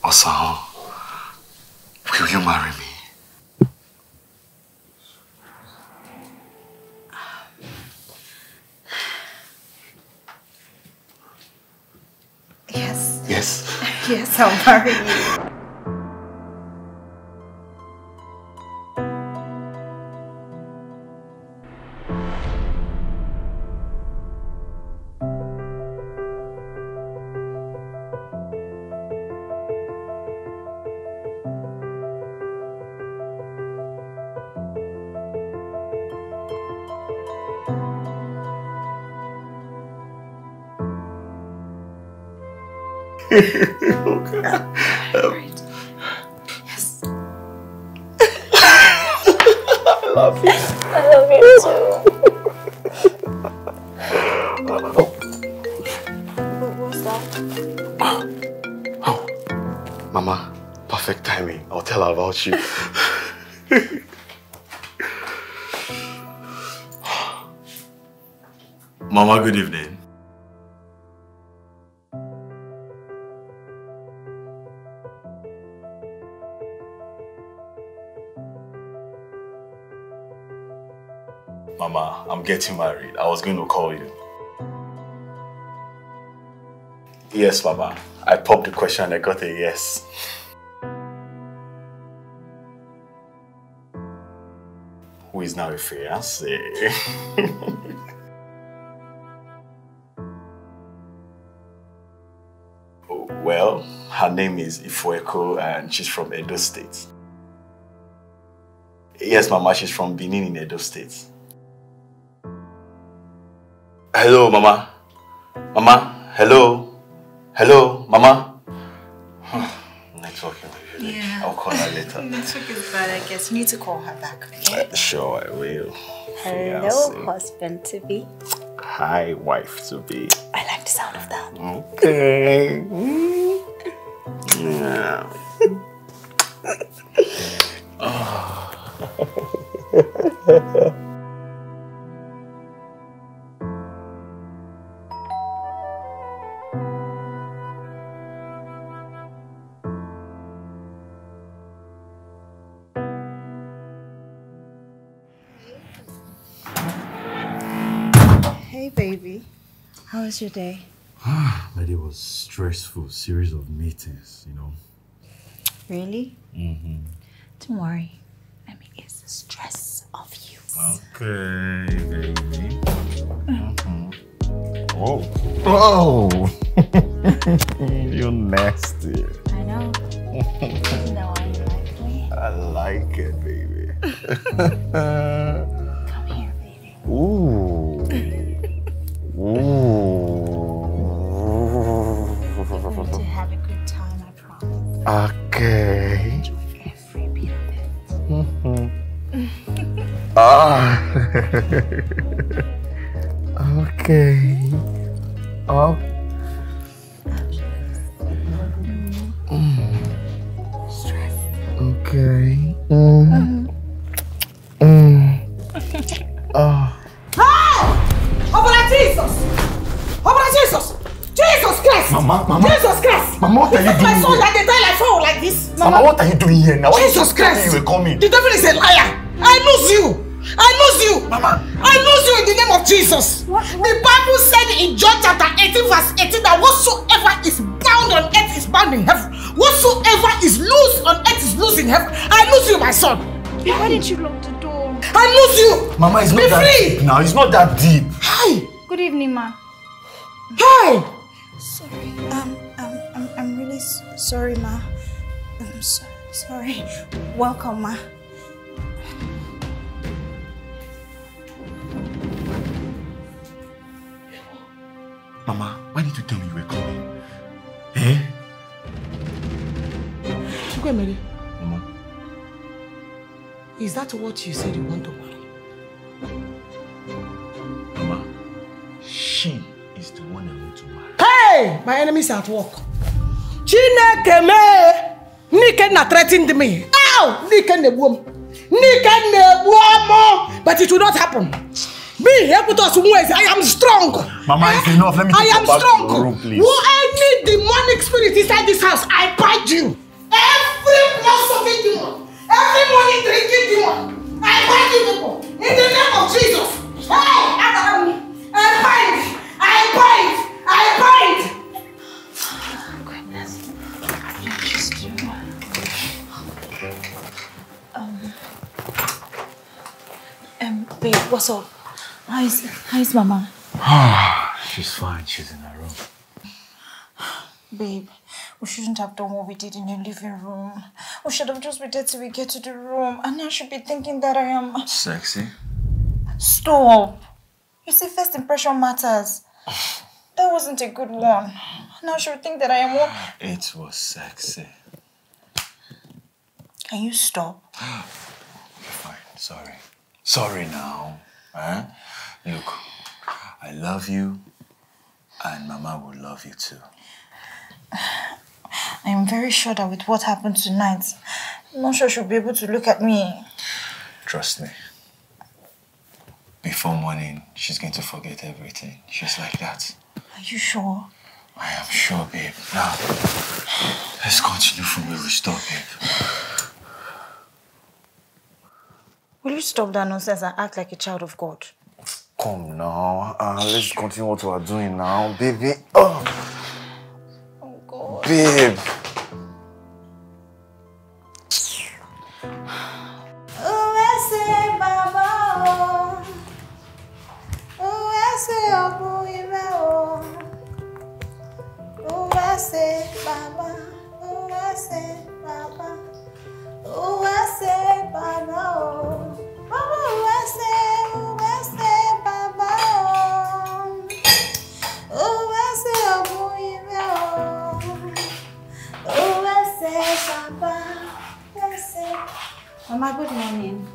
Osan, will you marry me? Yes. Yes? Yes, I'll marry you. Okay. Right. Yes. I love you. I love you too. What's that? Oh, Mama, perfect timing. I'll tell her about you. Mama, good evening. Mama, I'm getting married. I was going to call you. Yes, Mama. I popped the question and I got a yes. Who is now a fiancé? Well, her name is Ifueko and she's from Edo State. Yes, Mama, she's from Benin in Edo State. Hello, Mama. Mama, hello. Hello, Mama. Networking. Yeah. I'll call her later. Network is bad, I guess. You need to call her back, okay? Sure, I will. Hello, Fiancé. husband-to-be. Hi, wife-to-be. I like the sound of that. Okay. Yeah. Hey, baby. How was your day? My day was stressful, series of meetings, you know. Really? Mm-hmm. Don't worry. Let me ease the stress of you. Okay, baby. Mm-hmm. Oh. Oh! You're nasty. I know. You know why you like me? I like it, baby. Come here, baby. Ooh. Ooh. We're going to have a good time, I promise. Okay. Enjoy every bit of it. Mm-hmm. Ah. Okay. Oh. Stress. Okay. Oh. Open Jesus! Open Jesus! Jesus Christ! Mama. Jesus Christ! Mama, what are you doing My son here? that they die like fowl like this. Mama, what are you doing here now? Jesus Christ! You were coming. The devil is a liar. I lose you. I lose you. Mama. I lose you in the name of Jesus. What? The Bible said in John chapter 18 verse 18 that whatsoever is bound on earth is bound in heaven. Whatsoever is loose on earth is loose in heaven. I lose you, my son. Why didn't you lock the door? I lose you. Mama, it's not Be that free. deep now. It's not that deep. Hi. Good evening, ma. Hi. Sorry. I'm really sorry, ma. I'm sorry. Welcome, ma. Mama, why did you tell me you were coming? Eh? Mary, Mama. is that what you said you want to marry? Mama, she is the one I want to marry. Hey! My enemies are at work. Chineke me! Nike na threatened me. Ow! Nike nebuom. Nike nebuomo! But it will not happen. Be help us ways. I am strong. Mama, it's enough. Let me I take am you back strong. to your room, please. Any demonic demonic spirit inside this house, I bind you. Every blood-sucking demon, every money drinking demon, I bind you people. In the name of Jesus. Hey, I bind. Goodness. Just babe, what's up? How's Mama? She's fine. She's in her room. Babe, we shouldn't have done what we did in your living room. We should have just waited till we get to the room. And I should be thinking that I am... Sexy? Stop. You see, first impression matters. That wasn't a good one. Now I should think that I am one... It was sexy. Can you stop? Fine. Sorry. Sorry now. Huh? Look, I love you. And Mama will love you too. I am very sure that with what happened tonight, I'm not sure she'll be able to look at me. Trust me. Before morning, she's going to forget everything. She's like that. Are you sure? I am sure, babe. Now, let's continue from where we stop, babe. Will you stop that nonsense and act like a child of God? Come now. Let's continue what we are doing now, baby. Oh, God. Babe. Mama, good morning.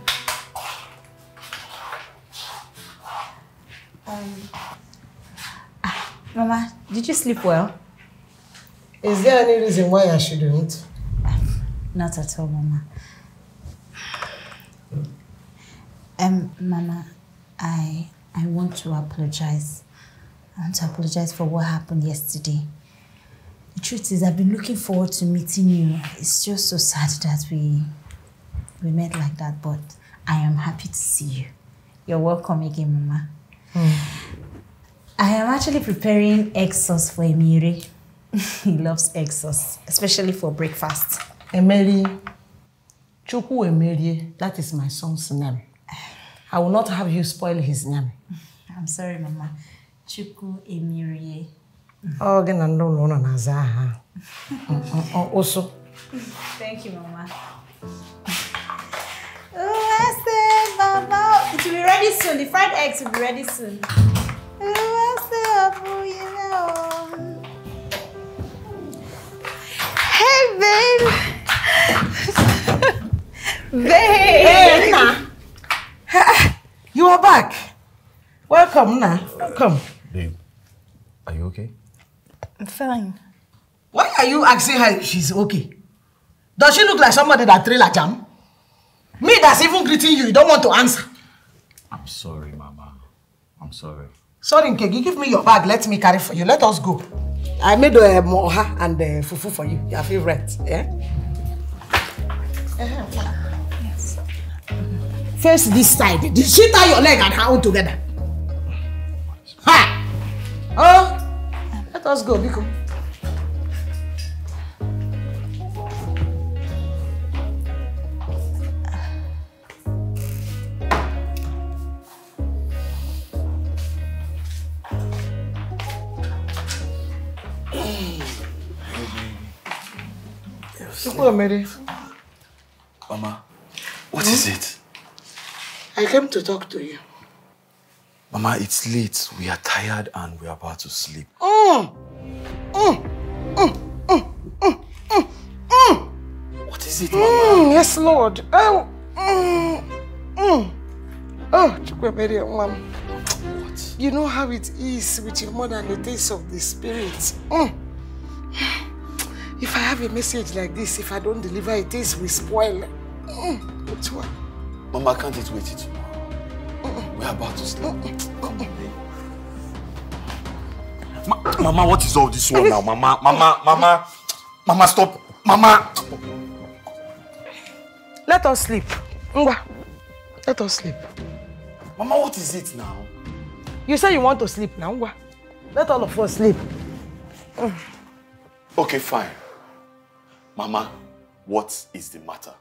Mama, did you sleep well? Is there any reason why I shouldn't? Not at all, Mama. Mama, I want to apologize. I want to apologize for what happened yesterday. The truth is, I've been looking forward to meeting you. It's just so sad that we met like that, but I am happy to see you. You're welcome again, Mama. I am actually preparing egg sauce for Emiri. He loves egg sauce, especially for breakfast. Emiri, Chukwu Emiri, that is my son's name. I will not have you spoil his name. I'm sorry, Mama. Chukwu Emiri. Oh, also. Thank you, Mama. It will be ready soon. The fried eggs will be ready soon. Hey, babe. Babe. Hey, Nna. You are back. Welcome, Nna. Welcome. Babe, are you okay? I'm fine. Why are you asking her if she's okay? Does she look like somebody that trail a jam? Me that's even greeting you, you don't want to answer. I'm sorry, Mama. I'm sorry. Sorry, Nkegi, give me your bag. Let me carry for you. Let us go. I made moha and fufu for you, your favorite. Yeah? Yes. Face this side. Did she tie your leg and her own together? Ha! Oh, let us go, Biko. Mama, what is it? I came to talk to you. Mama, it's late. We are tired and we are about to sleep. What is it, Mama? Yes, Lord. Oh, Chukwemere, Mom. What? You know how it is with your mother and the taste of the spirit. If I have a message like this, if I don't deliver it, things will spoil. Which one? Mama, can't it wait till tomorrow? We're about to sleep. Come on, babe. Mama, what is all this one now? Mama, stop. Mama. Let us sleep. Ngwa. Let us sleep. Mama, what is it now? You say you want to sleep now, Ngwa. Let all of us sleep. Okay, fine. Mama, what is the matter?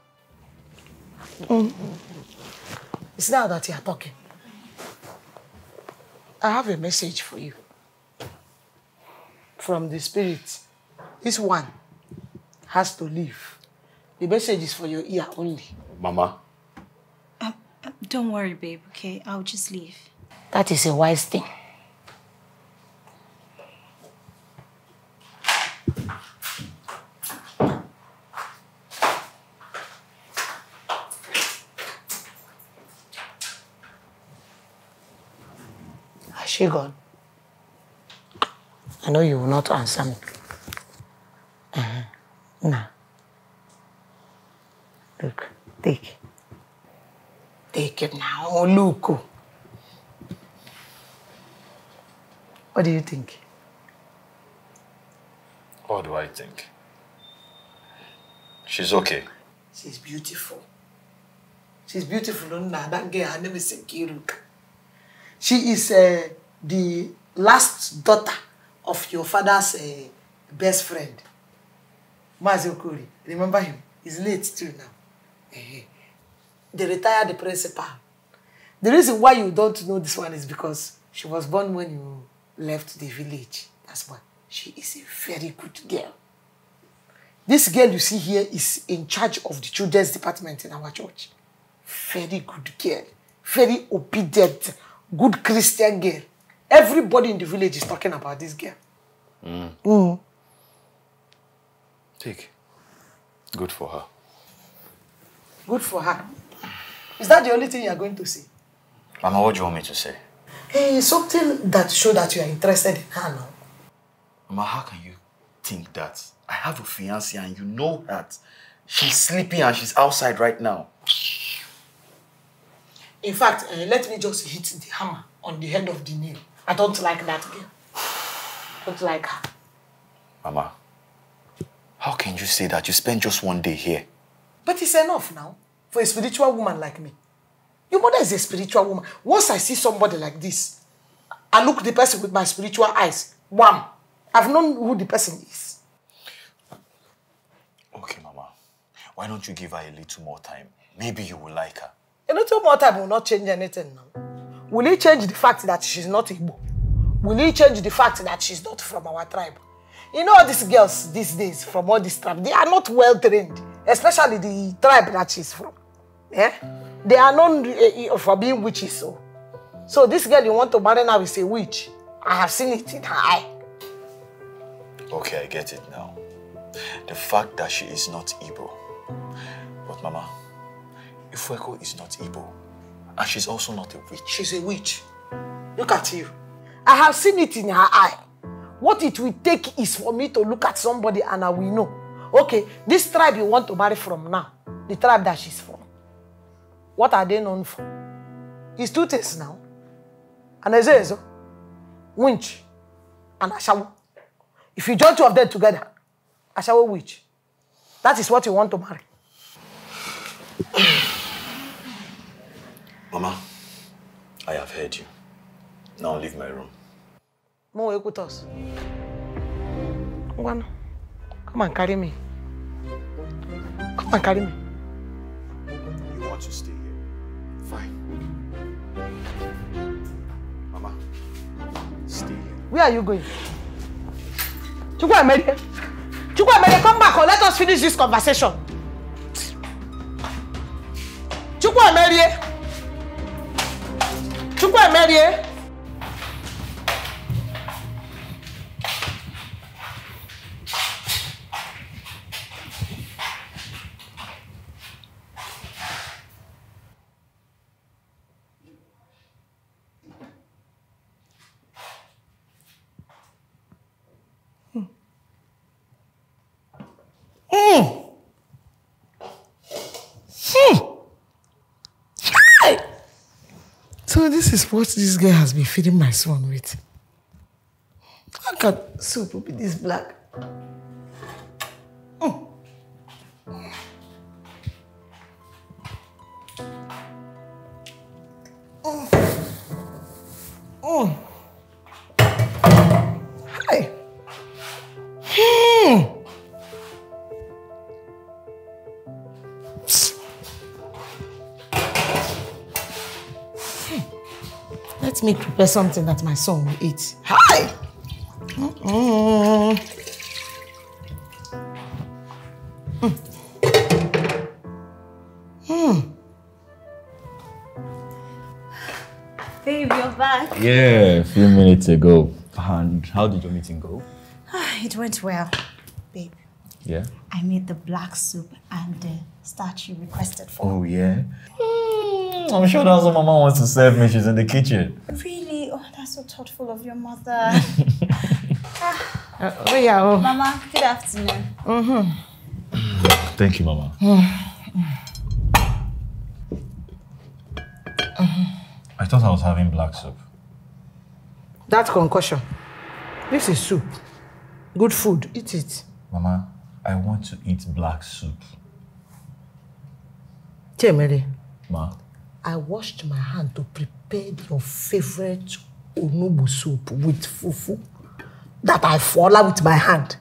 It's now that you are talking. I have a message for you. From the spirit. This one has to leave. The message is for your ear only. Mama. Don't worry, babe, okay? I'll just leave. That is a wise thing. Has she gone? I know you will not answer me. Nah. Look, take. Take it now, look. What do you think? What do I think? She's okay. She's beautiful. She's beautiful. That girl, her name is Nkiru. She is the last daughter of your father's best friend, Mazi Okori. Remember him? He's late too now. They retired the principal. The reason why you don't know this one is because she was born when you left the village. That's why. She is a very good girl. This girl you see here is in charge of the children's department in our church. Very good girl. Very obedient, good Christian girl. Everybody in the village is talking about this girl. Take. Good for her. Good for her. Is that the only thing you are going to say? Mama, what do you want me to say? Something that shows that you are interested in her now. Mama, how can you think that? I have a fiancé and you know that. She's sleeping and she's outside right now. In fact, let me just hit the hammer on the head of the nail. I don't like that girl. I don't like her. Mama, how can you say that? You spent just one day here. But it's enough now for a spiritual woman like me. Your mother is a spiritual woman. Once I see somebody like this, I look the person with my spiritual eyes. Wham! I've known who the person is. Okay, Mama. Why don't you give her a little more time? Maybe you will like her. A little more time will not change anything now. Will it change the fact that she's not Igbo? Will it change the fact that she's not from our tribe? You know all these girls these days from all these tribes, they are not well trained, especially the tribe that she's from. Yeah? They are known for being witches. So this girl you want to marry now is a witch. I have seen it in her eye. Okay, I get it now. The fact that she is not Igbo. But Mama, Ifweko is not Igbo. And she's also not a witch. She's a witch. Look at you. I have seen it in her eye. What it will take is for me to look at somebody and I will know. Okay, this tribe you want to marry from now, the tribe that she's from, what are they known for? It's two things now. And Ezezo, winch, and Ashawo. If you join two of them together, Ashawo witch. That is what you want to marry. Mama, I have heard you. Now leave my room. Mo with us. Come and carry me. Come and carry me. You want to stay here? Fine. Mama, stay here. Where are you going? Chukwu-Emere, come back or let us finish this conversation. Chukwu-Emere. Chukwu-Emere. So this is what this girl has been feeding my son with. How can soup be this black? Hey. Let me prepare something that my son will eat. Hi! Babe, you're back. Yeah, a few minutes ago. And how did your meeting go? It went well, babe. Yeah? I made the black soup and the starch you requested for. Oh, yeah? I'm sure that's what Mama wants to serve me. She's in the kitchen. Really? Oh, that's so thoughtful of your mother. Mama, good afternoon. Thank you, Mama. I thought I was having black soup. That's concoction. This is soup. Good food. Eat it. Mama, I want to eat black soup. Mary, Ma? I washed my hand to prepare your favorite onugbu soup with fufu that I follow with my hand.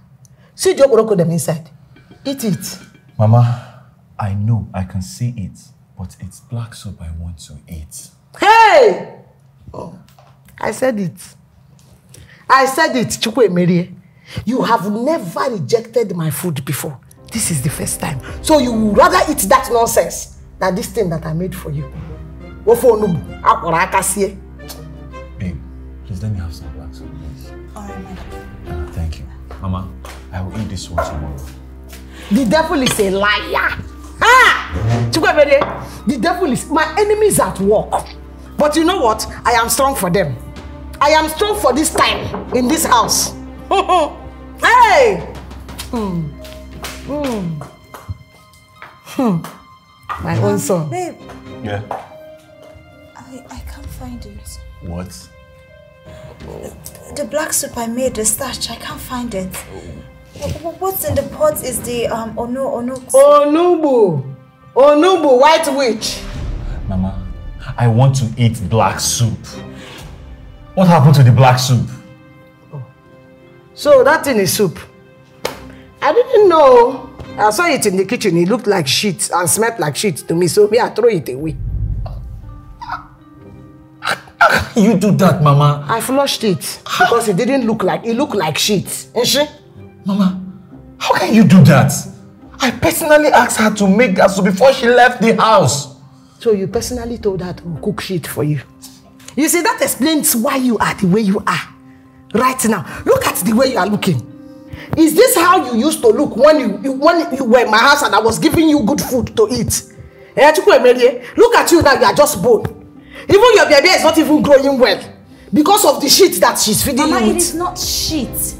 See the oporoko them inside. Eat it. Mama, I know I can see it, but it's black soup I want to eat. Hey! Oh, I said it. I said it, Chukwu Emerie. You have never rejected my food before. This is the first time. So you would rather eat that nonsense than this thing that I made for you. Babe, please let me have some black soup. All right, madam. Thank you. Mama, I will eat this one tomorrow. The devil is a liar. Ah! Chukwu Emerie, the devil is... My enemies at work. But you know what? I am strong for them. I am strong for this time in this house. Hey! My own son. Babe. Yeah? I can't find it. What? The black soup I made, the starch, I can't find it. What's in the pot is the Onugbu, white witch. Mama, I want to eat black soup. What happened to the black soup? Oh. So that thing is soup. I didn't know. I saw it in the kitchen. It looked like shit and smelled like shit to me. So I throw it away. How can you do that, Mama? I flushed it because it didn't look like... It looked like shit. Mama, how can you do that? I personally asked her to make that soup before she left the house. So you personally told her to cook shit for you. You see, that explains why you are the way you are. Right now, look at the way you are looking. Is this how you used to look when you were in my house and I was giving you good food to eat? Look at you now, you are just bone. Even your baby is not even growing well because of the shit that she's feeding you with. Mama, it is not shit.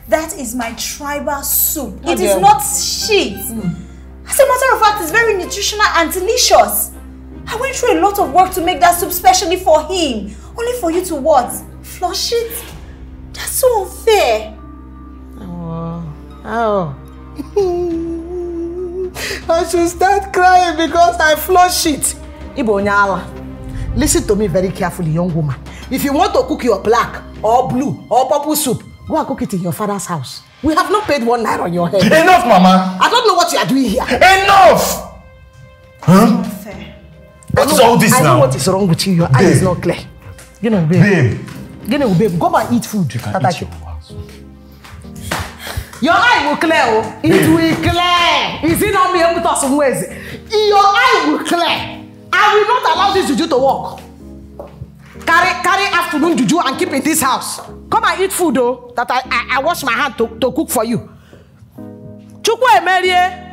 That is my tribal soup. It is not shit. As a matter of fact, it's very nutritional and delicious. I went through a lot of work to make that soup specially for him. Only for you to what? Flush it? That's so unfair. Oh. I should start crying because I flush it. Ibo Nyala, listen to me very carefully, young woman. If you want to cook your black or blue or purple soup, go and cook it in your father's house. We have not paid 1 naira on your head. Enough, Mama. I don't know what you are doing here. Enough! Huh? Unfair. What is all this now? I know what is wrong with you. Your eye is not clear. You know, babe. Babe, go and eat food. You can eat your house. Your eye will clear. Oh. It will clear. Is it not me able to some ways? Your eye will clear. I will not allow this juju to work. Carry afternoon juju and keep in this house. Come and eat food though. That I wash my hand to cook for you. Chukwu Emerie.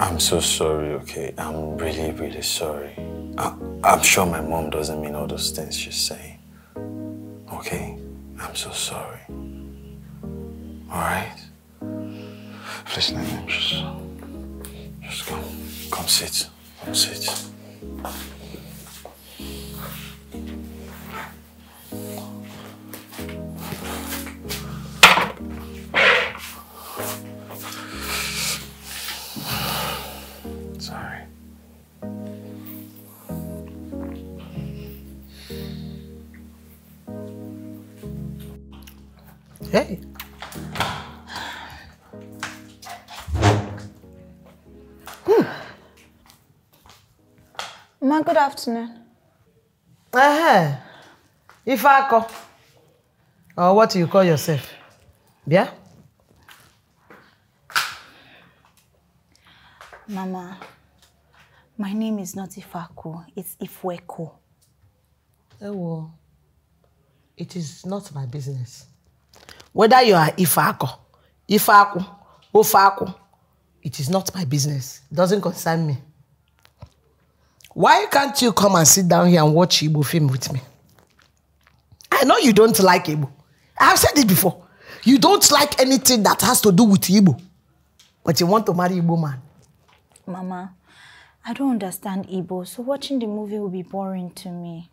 I'm so sorry, okay? I'm really, really sorry. I'm sure my mom doesn't mean all those things she's saying. Okay? I'm so sorry. Alright? Please, Nene, just come. Come sit. Come sit. Sorry. Hey. Ma, good afternoon. Ifako. Or what do you call yourself? Yeah? Mama, my name is not Ifako, it's Ifweko. Oh, it is not my business. Whether you are Ifako, Ofako, it is not my business. It doesn't concern me. Why can't you come and sit down here and watch Igbo film with me? I know you don't like Igbo. I've said it before. You don't like anything that has to do with Igbo. But you want to marry Igbo man. Mama, I don't understand Igbo, so watching the movie will be boring to me.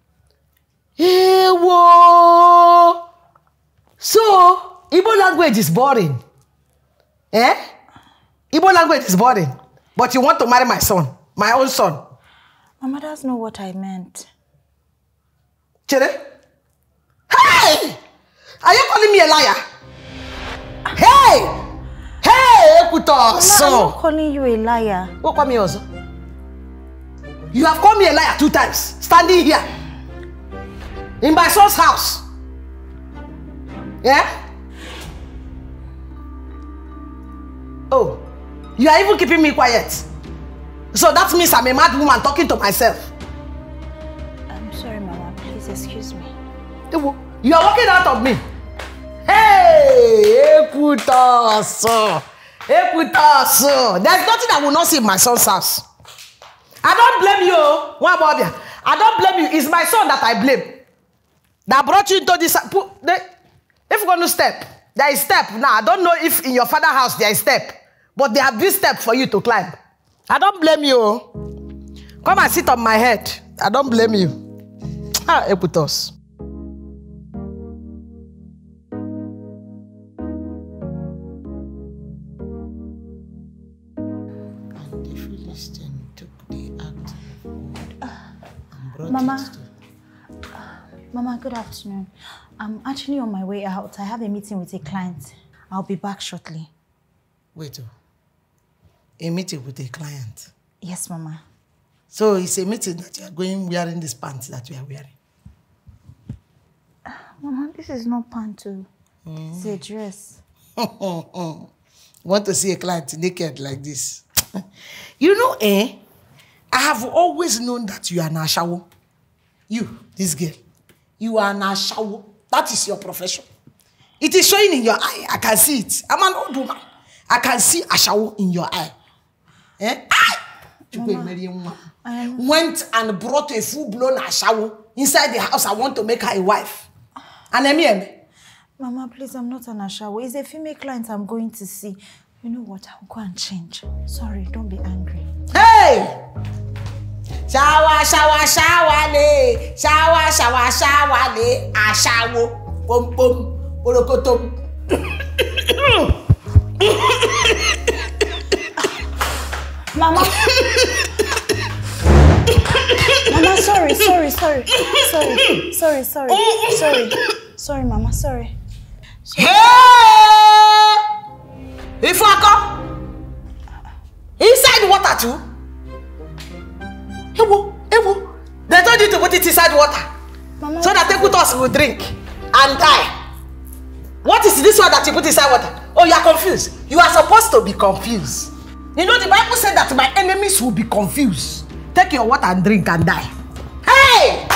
Ewo! So, Igbo language is boring. Eh? Igbo language is boring. But you want to marry my son, my own son. Mama, that's not what I meant. Chere? Hey! Are you calling me a liar? Hey! Hey, Ekuto! Mama, I'm not calling you a liar. What call me also? You have called me a liar 2 times, standing here. In my son's house. Yeah? Oh, you are even keeping me quiet. So that means I'm a mad woman talking to myself. I'm sorry, Mama. Please excuse me. You are walking out of me. Hey, Ekutoso. Ekutoso. There's nothing I will not see in my son's house. I don't blame you. I don't blame you. It's my son that I blame. That brought you into this. If you're going to step, there is step. Now, I don't know if in your father's house there is step. But they have this step for you to climb. I don't blame you. Come and sit on my head. I don't blame you. Ah, Ekutos. And the Philistine took the act and brought Mama. it to... Mama, good afternoon. I'm actually on my way out. I have a meeting with a client. I'll be back shortly. Wait, a meeting with a client? Yes, Mama. So it's a meeting that you are going wearing this pants that you are wearing? Mama, this is not panto. It's a dress. Want to see a client naked like this? You know, I have always known that you are an ashawo. You, this girl, you are an ashawo. That is your profession. It is showing in your eye. I can see it. I'm an old woman. I can see ashawo in your eye. Mama, went and brought a full-blown ashawo inside the house. I want to make her a wife. And Mama, please, I'm not an ashawo. It's a female client I'm going to see. You know what? I'll go and change. Sorry, don't be angry. Hey! Shower, shower, shower, le. Shower, shower, shower, le. Ashawo. Pom pom. Olokotom. Mama. Mama, sorry. Sorry, Mama, sorry. Hey! If I come inside water too. Ewo. They told you to put it inside water. Mama, so that Ekutos will drink and die. What is this one that you put inside water? Oh, you are confused. You are supposed to be confused. You know, the Bible said that my enemies will be confused. Take your water and drink and die. Hey!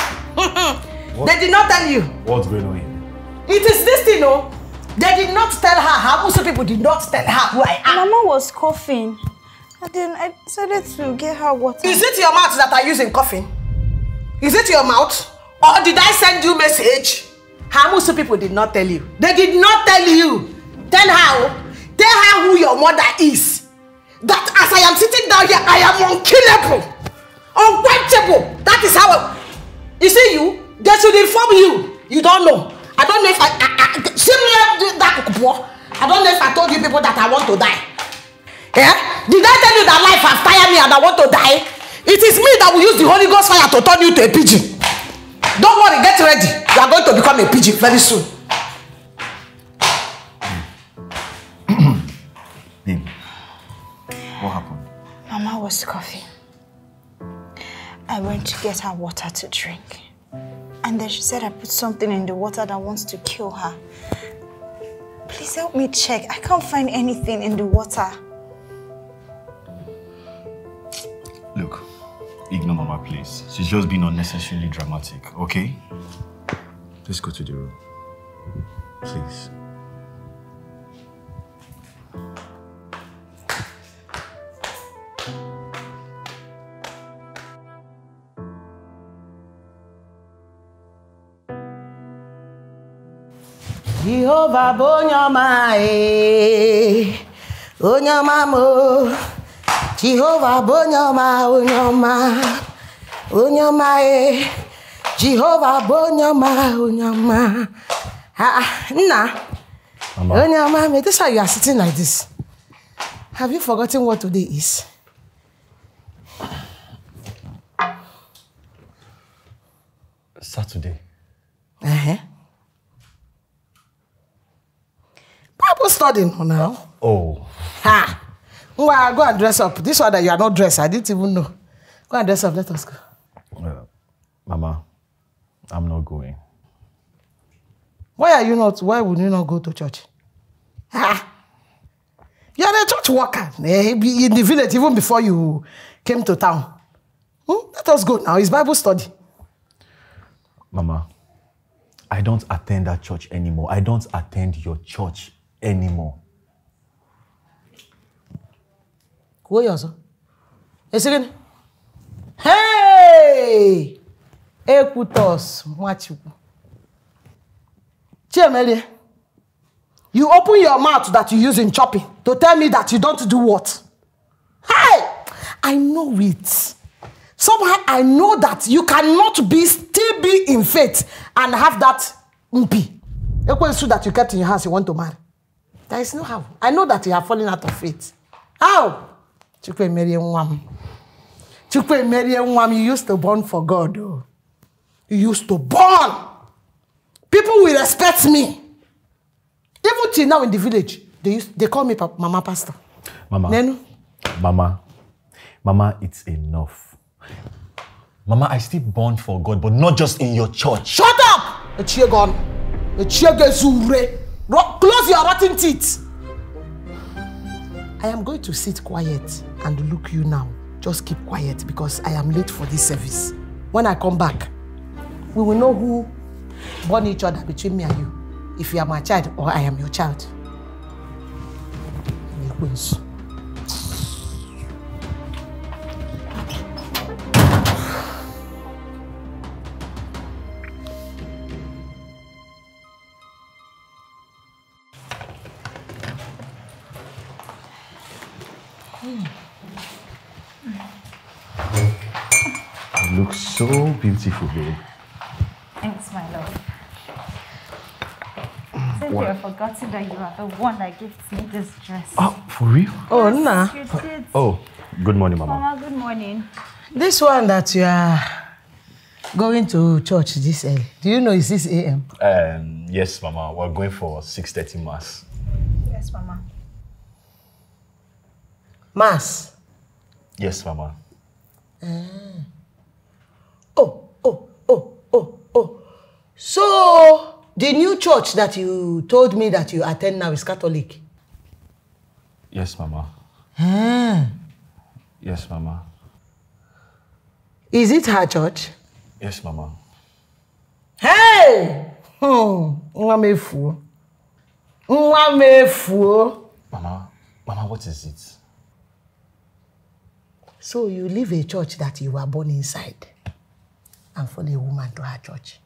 They did not tell you. What's going on here? It is this thing, no? They did not tell her. Habusu people did not tell her who I am. Mama was coughing. And then I decided to get her water. Is it your mouth that are using coughing? Is it your mouth? Or did I send you message How most people did not tell you? They did not tell you. Tell her who your mother is. That as I am sitting down here, I am unkillable, unquenchable. That is how. You see you? They should inform you. You don't know. I don't know if I don't know if I told you people that I want to die. Yeah? Did I tell you that life has tired me and I want to die? It is me that will use the Holy Ghost fire to turn you to a pigeon. Don't worry, get ready. You are going to become a pigeon very soon. Babe, what happened? Mama was coughing. I went to get her water to drink. And then she said I put something in the water that wants to kill her. Please help me check. I can't find anything in the water. Look, ignore Mama, please. She's just being unnecessarily dramatic, okay? Let's go to the room. Please. Jehovah Bonyama, Onyama mo. Jehovah Bonyama, Onyama, Jehovah Bonyama, Onyama. Onyama, this is why you are sitting like this. Have you forgotten what today is? Saturday. Bible studying now. Oh. Ha! Well, go and dress up. This one that you are not dressed, I didn't even know. Go and dress up, let us go. Mama, I'm not going. Why are you not? Why would you not go to church? Ha! You are a church worker in the village even before you came to town. Let us go now. It's Bible study. Mama, I don't attend that church anymore. I don't attend your church anymore. Who are you? Again. Hey! Ekutos, Machuku. Chiemele, you open your mouth that you use in chopping to tell me that you don't do what? Hey! I know it. Somehow I know that you cannot still be in faith and have that mp. Ekwensu that you kept in your house you want to marry. There is no how. I know that you are falling out of faith. How? Chukwe Merienwam. Chukwe Merienwam, you used to born for God. Oh. You used to born. People will respect me. Even till now in the village, they call me Mama Pastor. Mama. Nenu? Mama, it's enough. Mama, I still born for God, but not just in your church. Shut up! Close your rotten teeth. I am going to sit quiet and look you now. Just keep quiet because I am late for this service. When I come back, we will know who born each other between me and you. If you are my child or I am your child. You look so beautiful, babe. Thanks, my love. Since you have forgotten that you are the one that gifts me this dress. Oh, for real? Oh, nah. You did. Oh, good morning, Mama. Mama, good morning. This one that you are going to church this early, do you know it's 6 a.m.? Yes, Mama. We're going for 6:30 Mass. Yes, Mama. Mass? Yes, Mama. Oh. So, the new church that you told me that you attend now is Catholic? Yes, Mama. Yes, Mama. Is it her church? Yes, Mama. Hey! Nwamefu. Mama, what is it? So you leave a church that you were born inside and follow a woman to her church.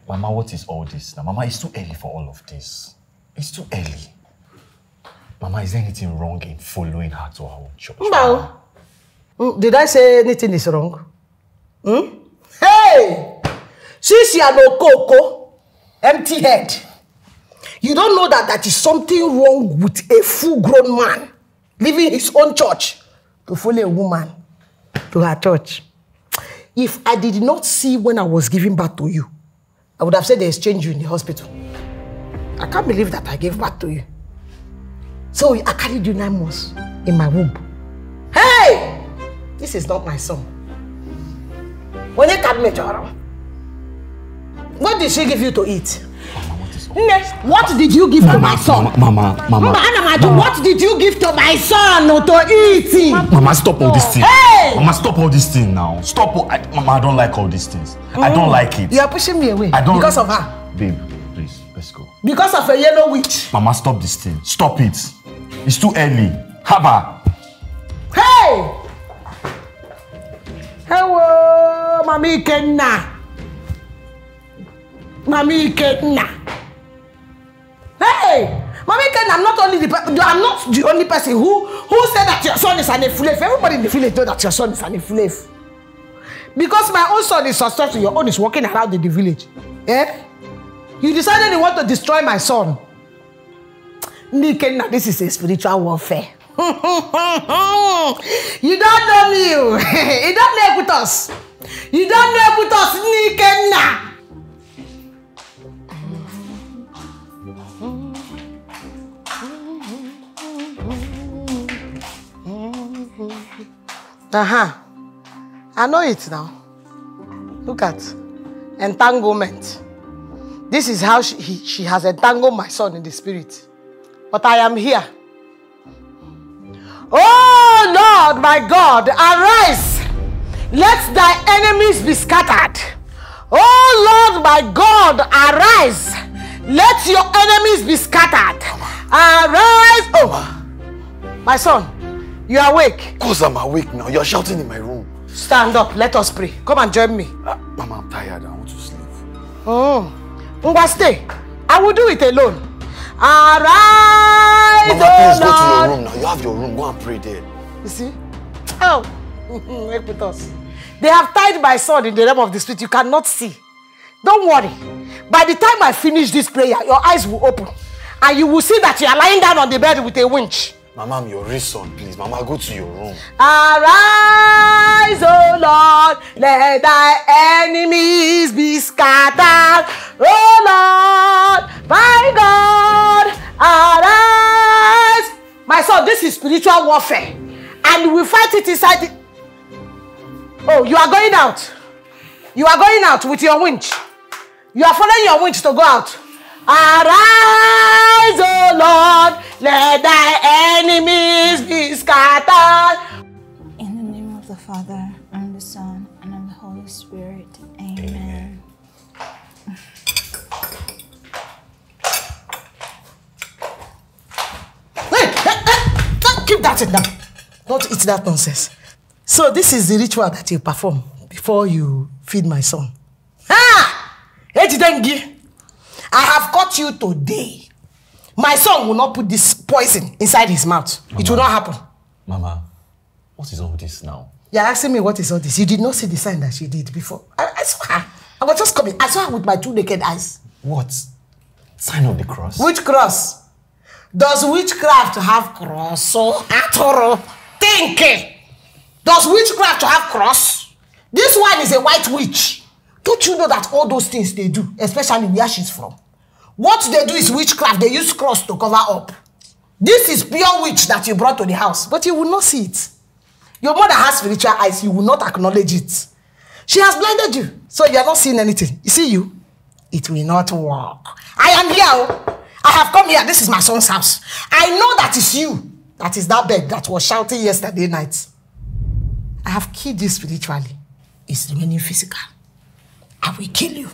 Mama, what is all this now? Mama, it's too early for all of this. It's too early. Mama, is there anything wrong in following her to our own church? No. Did I say anything is wrong? Hey! Since you are no coco, empty head. You don't know that is something wrong with a full-grown man leaving his own church to follow a woman to her church. If I did not see when I was giving birth to you, I would have said they exchanged you in the hospital. I can't believe that I gave birth to you. So I carried you 9 months in my womb. Hey! This is not my son. When you come, what did she give you to eat? What did you give to my son? Mama. What did you give to my son to eat? Mama, stop all these things. Hey! Mama, stop all these things now. Stop. Mama, I don't like all these things. I don't like it. You are pushing me away because of her. Babe, please, let's go. Because of a yellow witch. Mama, stop this thing. Stop it. It's too early. Haba. Hey! Hello, Mami Kenna. Mami Kenna. Hey! Mami Kenna, I'm not the only person who said that your son is an efulef. Everybody in the village knows that your son is an efulef. Because my own son is successful, your own is walking around in the village. Eh? You decided you want to destroy my son. Kenna, this is a spiritual warfare. You don't know me. You don't know with us. You don't know with us, Kenna. I know it now. Look at entanglement. This is how she has entangled my son in the spirit. But I am here. Oh Lord, my God, arise. Let thy enemies be scattered. Oh Lord, my God, arise. Let your enemies be scattered. Arise. Oh, my son, you are awake? Of course I'm awake now. You're shouting in my room. Stand up. Let us pray. Come and join me. Mama, I'm tired. I want to sleep. Ngwa, stay. I will do it alone. Arise, Mama, please go to your room now. You have your room. Go and pray there. You see? Oh, wake with us. They have tied my son in the realm of the spirit. You cannot see. Don't worry. By the time I finish this prayer, your eyes will open. And you will see that you are lying down on the bed with a winch. Mama, I'm your rich son, please. Mama, go to your room. Arise, O Lord, let thy enemies be scattered. O Lord, my God, arise. My son, this is spiritual warfare. And we fight it inside the... Oh, you are going out. You are going out with your winch. You are following your winch to go out. Arise, O Lord, let thy enemies be scattered. In the name of the Father, and the Son, and of the Holy Spirit. Amen. Hey, keep that in there. Don't eat that nonsense. So this is the ritual that you perform before you feed my son. I have caught you today. My son will not put this poison inside his mouth. Mama, it will not happen. Mama, what is all this now? You're asking me what is all this. You did not see the sign that she did before. I saw her. I was just coming. I saw her with my 2 naked eyes. What? Sign of the cross? Which cross? Does witchcraft have cross? So, think. Does witchcraft have cross? This one is a white witch. Don't you know that all those things they do, especially where she's from? What they do is witchcraft. They use cross to cover up. This is pure witch that you brought to the house, but you will not see it. Your mother has spiritual eyes. You will not acknowledge it. She has blinded you, so you are not seeing anything. You see you? It will not work. I am here. I have come here. This is my son's house. I know that is you. That is that bed that was shouting yesterday night. I have killed you spiritually. It's remaining physical. I will kill you.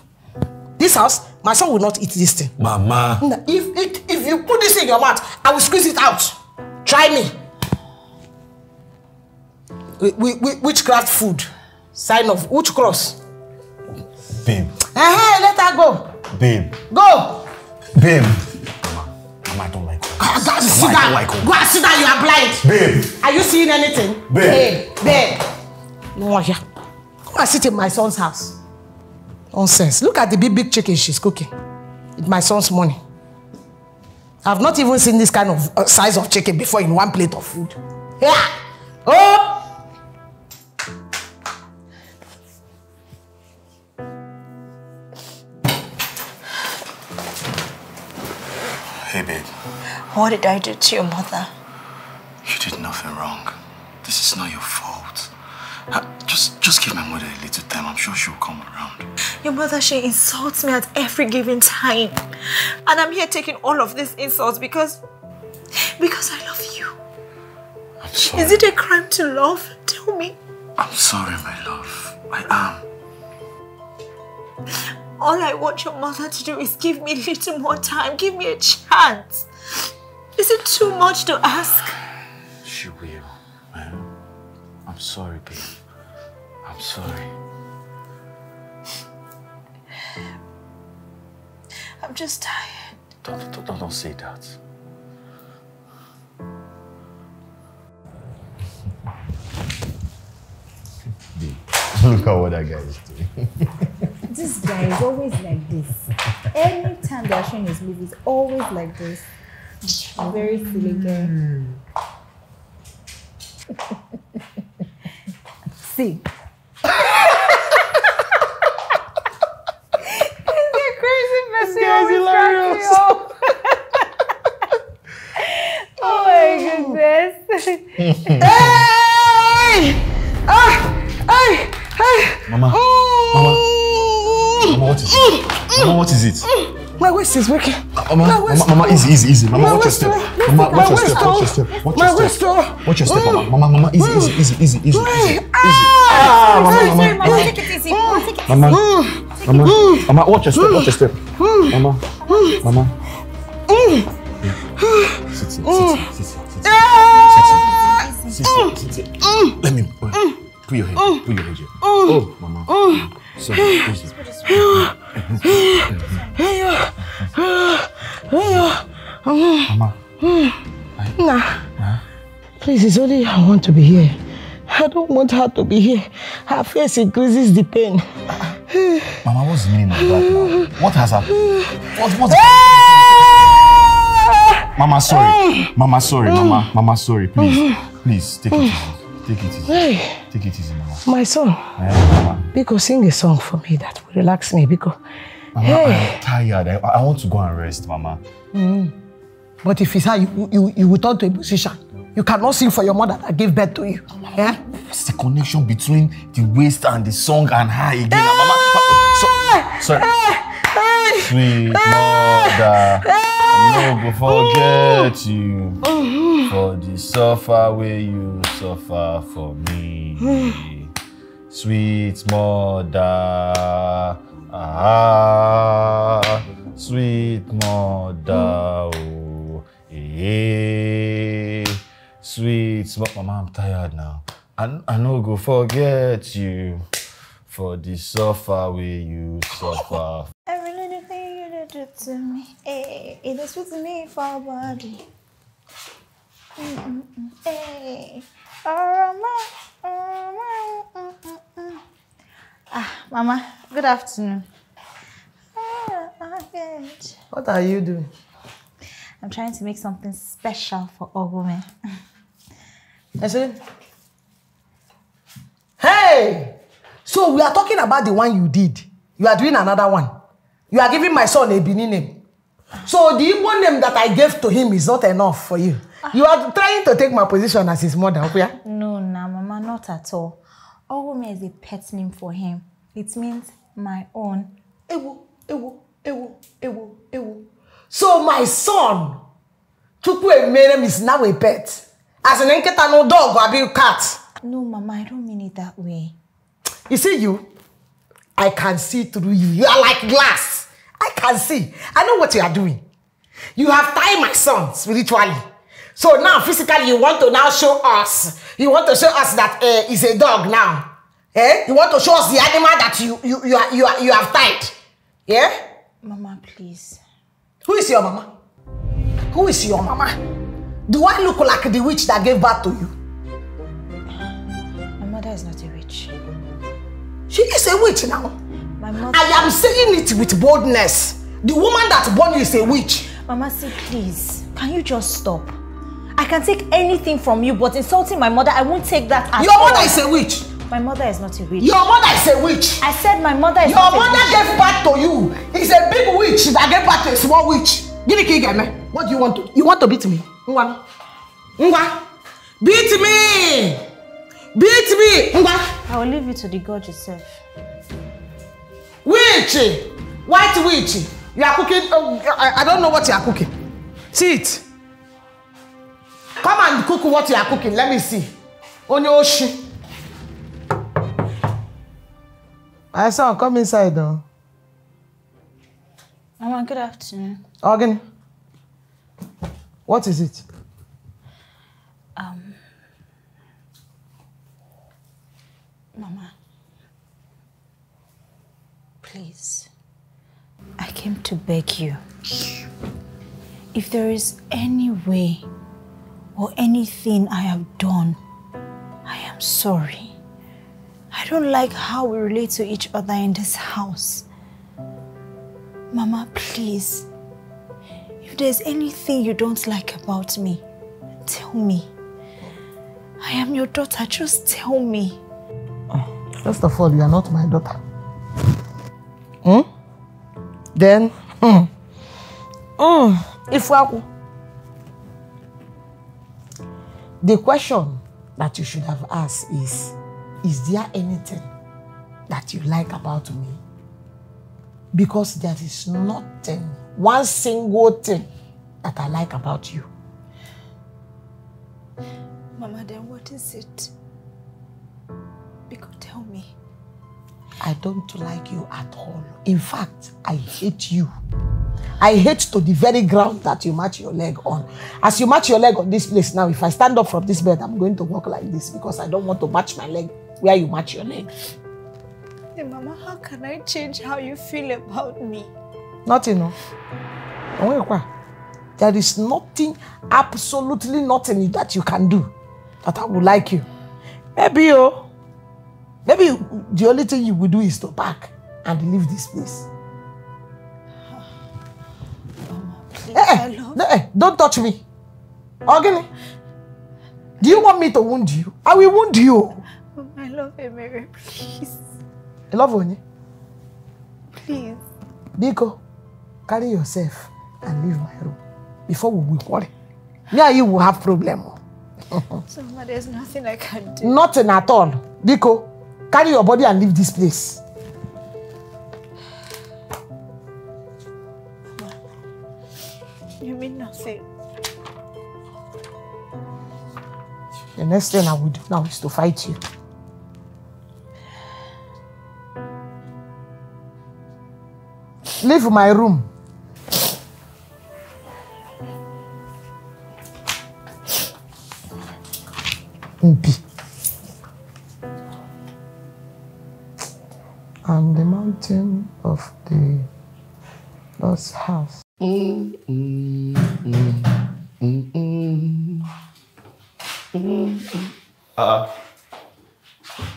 This house, my son will not eat this thing. Mama. If you put this in your mouth, I will squeeze it out. Try me. Witchcraft food. Sign of which cross? Babe. Hey, let her go. Babe. Go. Babe. Mama, I don't like all Go and sit down. Go and sit down, you are blind. Babe. Are you seeing anything? Babe. Babe. No, yeah. Go and sit in my son's house. Nonsense. Look at the big chicken she's cooking. With my son's money. I've not even seen this kind of size of chicken before in one plate of food. Yeah. Oh. Hey, babe. What did I do to your mother? You did nothing wrong. This is not your fault. Just give my mother a little time. I'm sure she'll come around. Your mother, she insults me at every given time. And I'm here taking all of these insults because I love you. I'm sorry. Is it a crime to love? Tell me. I'm sorry, my love. I am. All I want your mother to do is give me a little more time. Give me a chance. Is it too much to ask? She will. I'm sorry, babe. I'm sorry. I'm just tired. Don't say that. Look at what that guy is doing. This guy is always like this. Anytime they are showing his movies, always like this. Very silly guy. See. He's a crazy person. This guy's hilarious. Oh my goodness. Hey! Hey! Mama, what is it? Mama, what is it? My waist is working. Mama, easy. Mama, watch your step. Mama, watch your step. Watch your step, Mama. Mama, easy. Sorry, Mama, take it easy. Mama, watch your step. Mama. Sit. Let me put your head here. Oh, Mama. Sorry, easy. Mama. Nah. Please, it's only I want to be here. I don't want her to be here. Her face increases the pain. Mama, what's the meaning of that now? What has happened? What's Mama, sorry. Mama, sorry. Please, take it easy. Take it easy, Mama. My son. Mama. Biko, sing a song for me that will relax me, Biko. Mama, I'm tired. I want to go and rest, Mama. But if it's how you will turn to a musician, you cannot sing for your mother that gave birth to you. Yeah? What's the connection between the waist and the song and her again? Mama, sorry. Sweet mother, I no go forget you for the suffer where you suffer for me. Sweet mother, sweet mother, oh, sweet Mama, I'm tired now. I no go forget you for the suffer where you suffer. Every little thing you do to me, it is with me for body. Hey, Mama, good afternoon. Good. What are you doing? I'm trying to make something special for Ogome. I said, hey! So we are talking about the one you did. You are doing another one. You are giving my son a Benin name. So the Igbo name that I gave to him is not enough for you. You are trying to take my position as his mother, okay? No, Mama, not at all. Ogome is a pet name for him. It means my own. Ewo. So my son, Chukwu name is now a pet. As an enketa no dog or a cat. No, Mama, I don't mean it that way. You see you? I can see through you. You are like glass. I can see. I know what you are doing. You have tied my son spiritually. So now physically you want to now show us. You want to show us that he's a dog now. Eh? You want to show us the animal that you have tied? Yeah? Mama, please. Who is your mama? Who is your mama? Do I look like the witch that gave birth to you? My mother is not a witch. She is a witch now. My mother... I am saying it with boldness. The woman that born you is a witch. Mama, see, please. Can you just stop? I can take anything from you, but insulting my mother, I won't take that at all. Your mother is a witch. My mother is not a witch. Your mother is a witch. I said my mother is not a witch. Your mother gave birth to you. It's a big witch that gave birth to a small witch. What do you want to? You want to beat me? Ngwa. Beat me. Beat me. Ngwa. I will leave you to the God yourself. Witch. White witch. You are cooking. I don't know what you are cooking. See it. Come and cook what you are cooking. Let me see. On your ocean. My son, come inside though. Mama, good afternoon. Oghene. What is it? Mama. Please. I came to beg you. If there is any way or anything I have done, I am sorry. I don't like how we relate to each other in this house. Mama, please. If there's anything you don't like about me, tell me. I am your daughter, just tell me. First of all, you are not my daughter. Then, the question that you should have asked is there anything that you like about me? Because there is nothing, one single thing that I like about you. Mama, then what is it? Because tell me. I don't like you at all. In fact, I hate you. I hate to the very ground that you match your leg on. As you match your leg on this place now, if I stand up from this bed, I'm going to walk like this because I don't want to match my leg where you match your leg. Hey, Mama, how can I change how you feel about me? Nothing, no. There is nothing, absolutely nothing that you can do that I would like you. Maybe the only thing you will do is to pack and leave this place. Mama, please, I love... Don't touch me. Oghene, do you want me to wound you? I will wound you. Mama, I love you, Mary, please. I love you. Please. Biko, carry yourself and leave my room before we will quarrel. Yeah, you will have problem. So, Mama, there's nothing I can do. Nothing at all. Biko, carry your body and leave this place. Mama, you mean nothing. The next thing I will do now is to fight you. Leave my room. I'm the mountain of the Lord's house.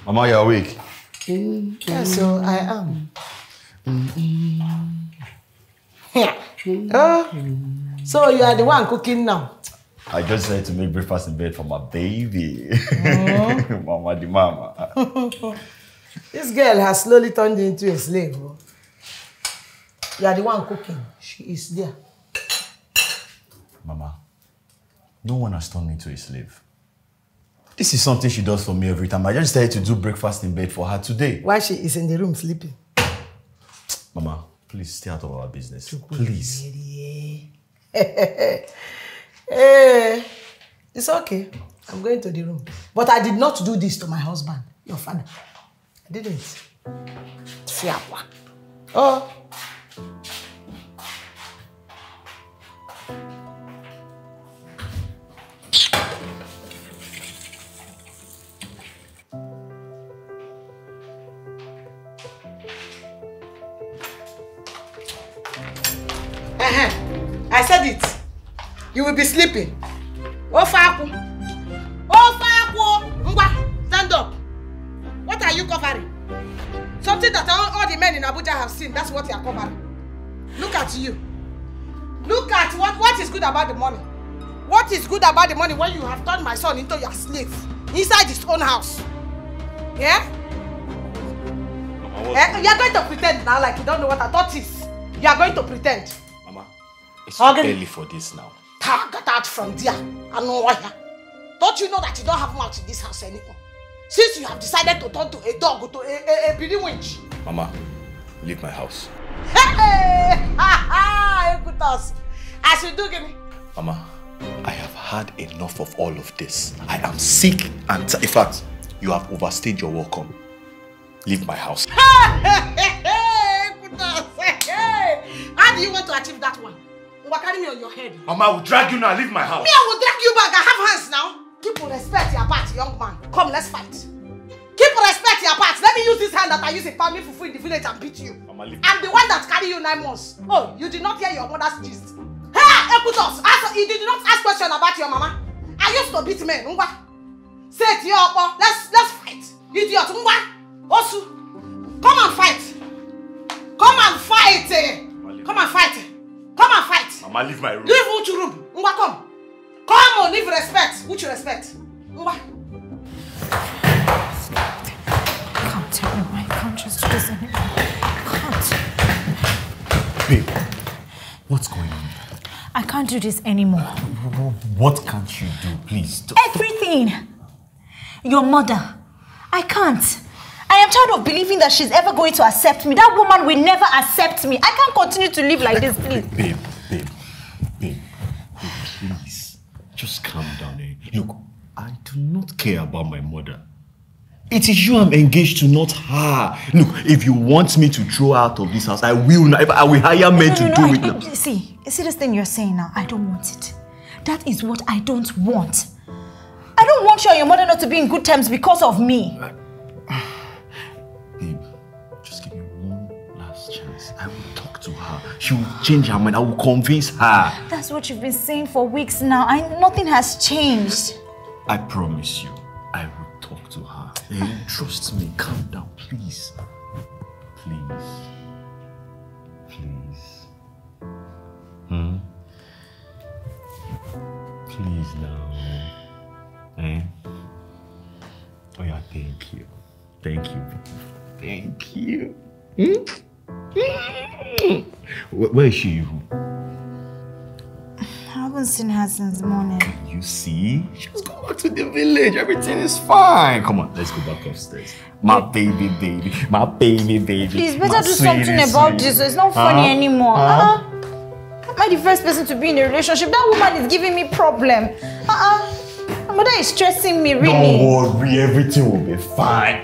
Mama, you're awake. Yes, so I am. So you are the one cooking now? I just decided to make breakfast in bed for my baby. Mama, the mama. This girl has slowly turned into a slave. You are the one cooking. She is there. Mama, no one has turned me into a slave. This is something she does for me every time. I just decided to do breakfast in bed for her today. While she is in the room sleeping. Mama, please stay out of our business. Please. It's okay. I'm going to the room. But I did not do this to my husband, your father. I didn't. Oh. I said it. You will be sleeping. Ofaku. Ofaku. Ngwa, stand up. What are you covering? Something that all the men in Abuja have seen. That's what you are covering. Look at you. Look at what is good about the money. What is good about the money when you have turned my son into your slave inside his own house? Yeah? Mama, you are going to pretend now like you don't know what a thought is. You are going to pretend. Mama, it's too early for this now. Get out from there. I know why. Don't you know that you don't have mouth in this house anymore? Since you have decided to turn to a dog, to a pretty winch. Mama, leave my house. Hey! I should do give me. Mama, I have had enough of all of this. I am sick and in fact, you have overstayed your welcome. Leave my house. How do you want to achieve that one? Carry me on your head. Mama, I will drag you now. Leave my house. Me, I will drag you back. I have hands now. Keep respect your part, young man. Come, let's fight. Keep respect your part. Let me use this hand that I use in family fufu in the village and beat you. Mama, leave. I'm the one that carry you 9 months. Oh, you did not hear your mother's gist. Hey, Ekutos, you did not ask question about your mama. I used to beat men. Say it here, let's fight. Idiot. Osu, come and fight. Come and fight. Come and fight. Come and fight. Mama, leave my room. Leave Uchu room. Come. Come on, leave respect. Uchu respect. I can't tell you. I can't just do this anymore. I can't. Babe, what's going on? I can't do this anymore. What can't you do, please? Everything. Your mother. I can't. I am tired of believing that she's ever going to accept me. That woman will never accept me. I can't continue to live like this, please. Babe, please. Just calm down, eh? Look, I do not care about my mother. It is you I'm engaged to, not her. Look, if you want me to throw her out of this house, I will. I will hire men to do it now. See this thing you're saying now? I don't want it. That is what I don't want. I don't want you and your mother not to be in good terms because of me. Babe, just give me one last chance. I will talk to her. She will change her mind. I will convince her. That's what you've been saying for weeks now. Nothing has changed. I promise you, I will talk to her. Hey, trust me. Calm down, please. Please. Please now. Eh? Oh yeah, thank you. Thank you. Where is she? I haven't seen her since morning. You see? She was going back to the village. Everything is fine. Come on, let's go back upstairs. My baby. Please, better do something about this. It's not funny anymore. Am I the first person to be in a relationship? That woman is giving me problem. My mother is stressing me, really. Don't worry, everything will be fine.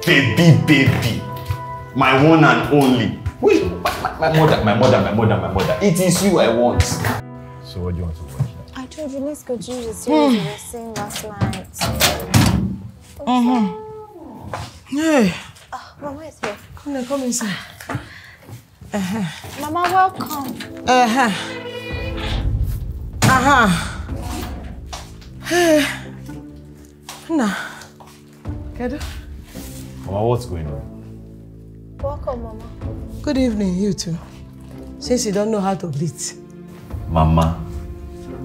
Baby. My one and only. Wait, my mother. It is you I want. So what do you want to watch now? I told you, let's go to the series we were seeing last night. Hey. Mama is here. Come inside. Mama, welcome. Hey. Nah. Kedu? Mama, what's going on? Welcome, Mama. Good evening, you two. Since you don't know how to greet. Mama,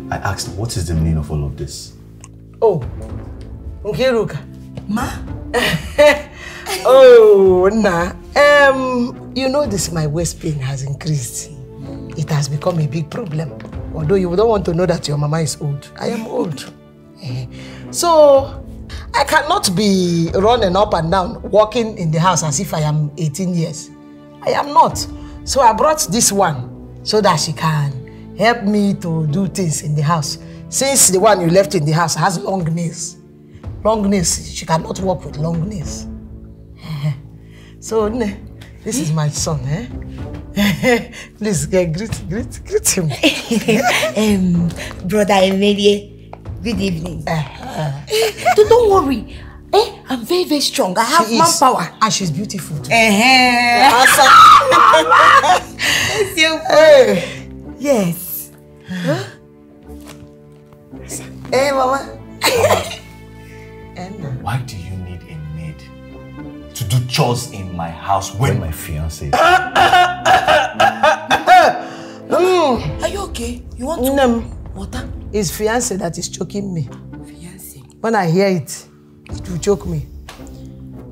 I asked, what is the meaning of all of this? Oh, Nkiruka. Ma? Oh, nah. You know this, my waist pain has increased. It has become a big problem. Although you don't want to know that your mama is old. I am old. So, I cannot be running up and down, walking in the house as if I am 18 years. I am not. So I brought this one so that she can help me to do things in the house. Since the one you left in the house has long nails. Long nails, she cannot walk with long nails. So, this is my son, Please, greet him. Brother Emilie, good evening. Don't worry. I'm very, very strong. I have manpower. And she's beautiful too. Awesome. Yes. Huh? Hey, Mama. Why do you need a maid to do chores in my house when my fiancé? Are you okay? You want to water? It's fiancé that is choking me. Fiancé. When I hear it, it will choke me.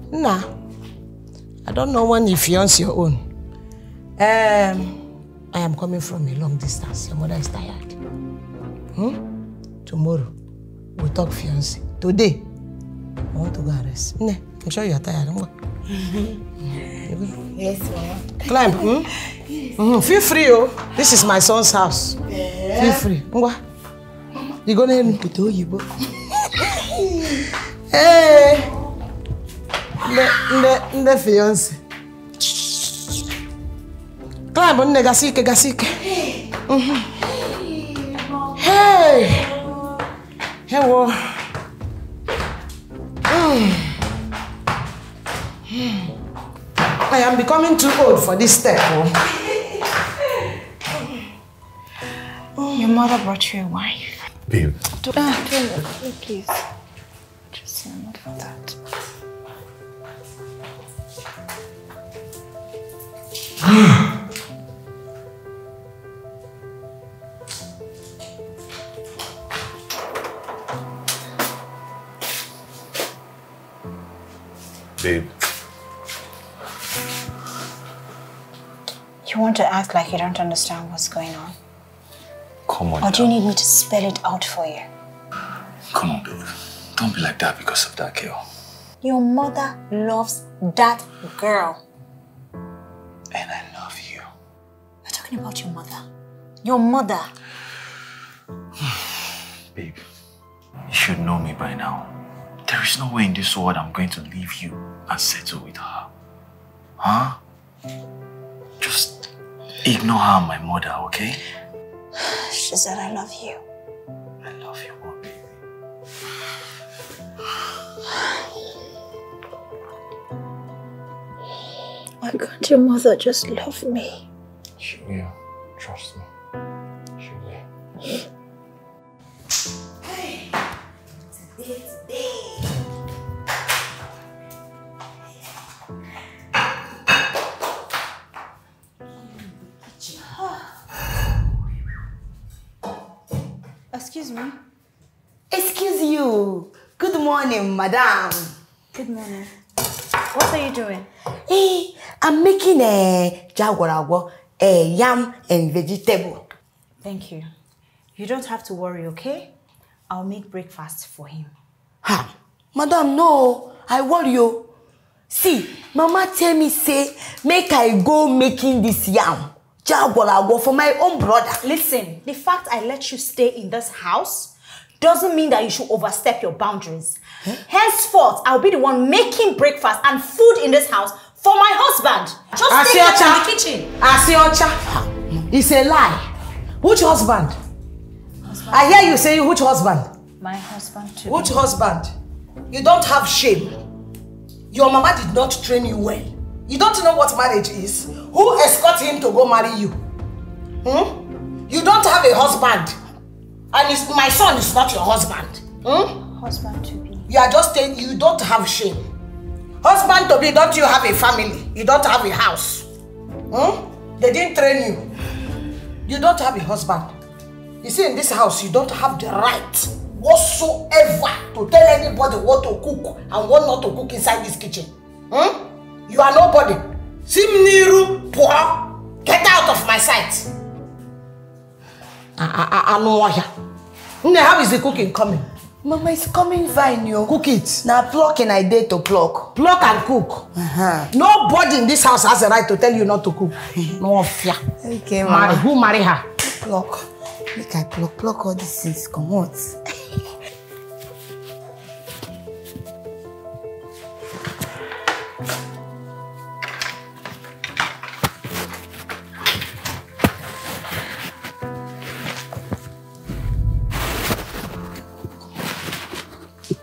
Nah, I don't know when you fiance your own. I am coming from a long distance. Your mother is tired. Tomorrow, we'll talk fiancé. Today, I want to go and rest. I'm sure you are tired. Yes, Mama. Climb. Feel free, oh. This is my son's house. Feel free. You go to Igbo. Hey. The fiancé. Climb on gasike. Hey. Hello. I am becoming too old for this step. Your mother brought you a wife. Babe. Don't worry, please. Just say not for that. Babe. You want to act like you don't understand what's going on? Come on. Or do you need me to spell it out for you? Come on, babe. Don't be like that because of that girl. Your mother loves that girl. And I love you. We're talking about your mother. Your mother. Babe, you should know me by now. There is no way in this world I'm going to leave you and settle with her. Huh? Just ignore her and my mother, okay? She said I love you. I love you more, baby. Why can't your mother just love me? She will. Trust me. She will. Hey. Today. Excuse me. Excuse you. Good morning, madam. Good morning. What are you doing? Hey, I'm making a jagwarago, a yam and vegetable. Thank you. You don't have to worry, okay? I'll make breakfast for him. Ha, madam, no, I worry you. See, mama tell me say, make I go making this yam. Jagwarago for my own brother. Listen, the fact I let you stay in this house doesn't mean that you should overstep your boundaries. Huh? Henceforth, I'll be the one making breakfast and food in this house for my husband. Just stay in the kitchen. Asiocha. It's a lie. Which husband? I hear you say which husband? My husband too. Which husband? You don't have shame. Your mama did not train you well. You don't know what marriage is. Who escorted him to go marry you? You don't have a husband. And my son is not your husband. Husband to be. You are just saying you don't have shame. Husband to be, don't you have a family? You don't have a house. They didn't train you. You don't have a husband. You see, in this house, you don't have the right whatsoever to tell anybody what to cook and what not to cook inside this kitchen. You are nobody. Simniru, poor, get out of my sight. I know why. How is the cooking coming? Mama, it's coming fine, yo. Cook it. Now pluck and I dare to pluck. Pluck and cook. Nobody in this house has a right to tell you not to cook. No fear. Okay, Mama. Who marry her? Pluck. Make I pluck all these things. Come on.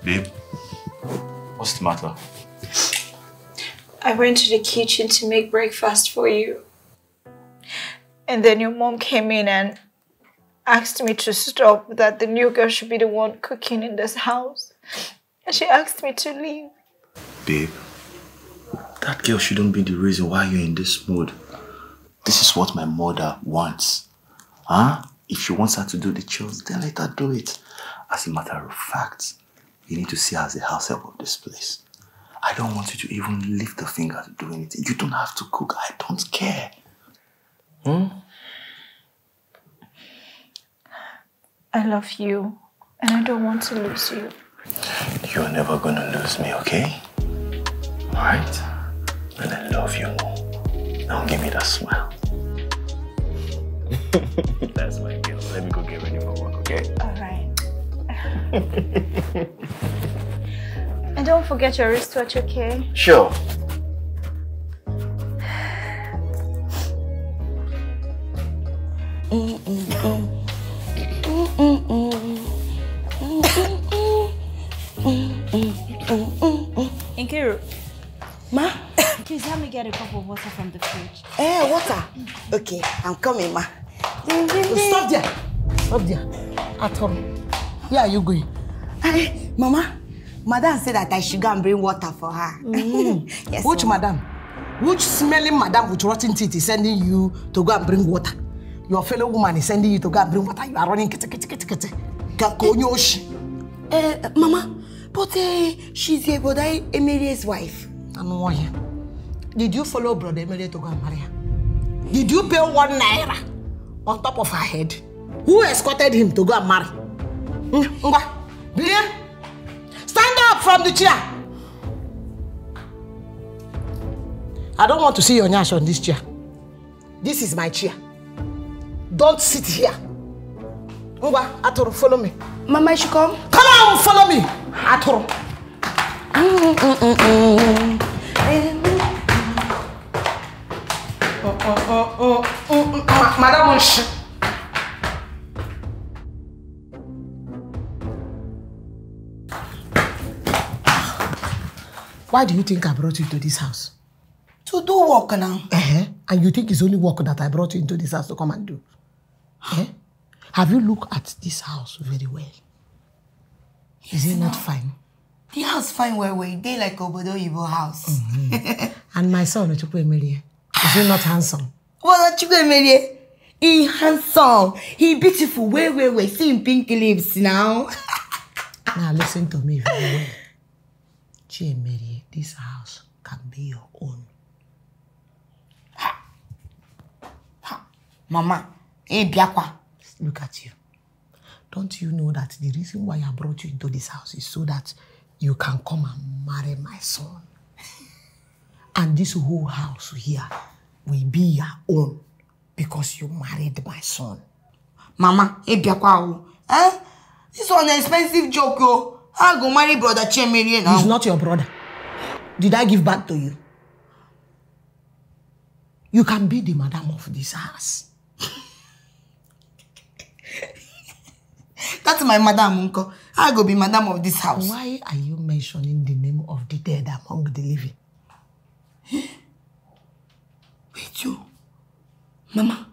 Babe, what's the matter? I went to the kitchen to make breakfast for you. And then your mom came in and asked me to stop, that the new girl should be the one cooking in this house. And she asked me to leave. Babe, that girl shouldn't be the reason why you're in this mood. This is what my mother wants. Huh? If she wants her to do the chores, then let her do it. As a matter of fact, you need to see her as the house help of this place. I don't want you to even lift a finger to do anything. You don't have to cook. I don't care. I love you, and I don't want to lose you. You're never gonna lose me, okay? Alright? And I love you more. Now give me that smile. That's my girl. Let me go get ready for work, okay? Alright. And don't forget your wristwatch, okay? Sure. Nkiru, Ma? please help me get a cup of water from the fridge. Water? Okay, I'm coming, Ma. Stop there. Stop there. At all. Where are you going? Hey, Mama, Madam said that I should go and bring water for her. Yes, Which madam? Which smelling madam with rotten teeth is sending you to go and bring water? Your fellow woman is sending you to go and bring water. You are running kete. Mama, but she's a brother Emilie's wife. I know why. Did you follow brother Emilie to go and marry her? Did you pay 1 naira on top of her head? Who escorted him to go and marry? Stand up from the chair. I don't want to see your nyash on this chair. This is my chair. Don't sit here. Atoro, follow me. Mama, you should come. Come on, follow me. Atoro. Madam, why do you think I brought you to this house? To do work now. And you think it's only work that I brought you into this house to come and do? Have you looked at this house very well? Is it not fine? The house fine where they like Obodo Igbo house. And my son, Onwukwe Emelie, is he not handsome? Well, Onwukwe Emelie, he handsome, he beautiful. Wait. See him pink lips now. Now listen to me very well. Emelie, this house can be your own. Mama, biakwa. Look at you. Don't you know that the reason why I brought you into this house is so that you can come and marry my son? And this whole house here will be your own because you married my son. Mama, biakwa. This is an expensive joke, yo. I'll go marry brother Chemere now. He's not your brother. Did I give back to you? You can be the madam of this house. That's my madam, uncle. I'll go be madam of this house. Why are you mentioning the name of the dead among the living? Wait, you. Mama,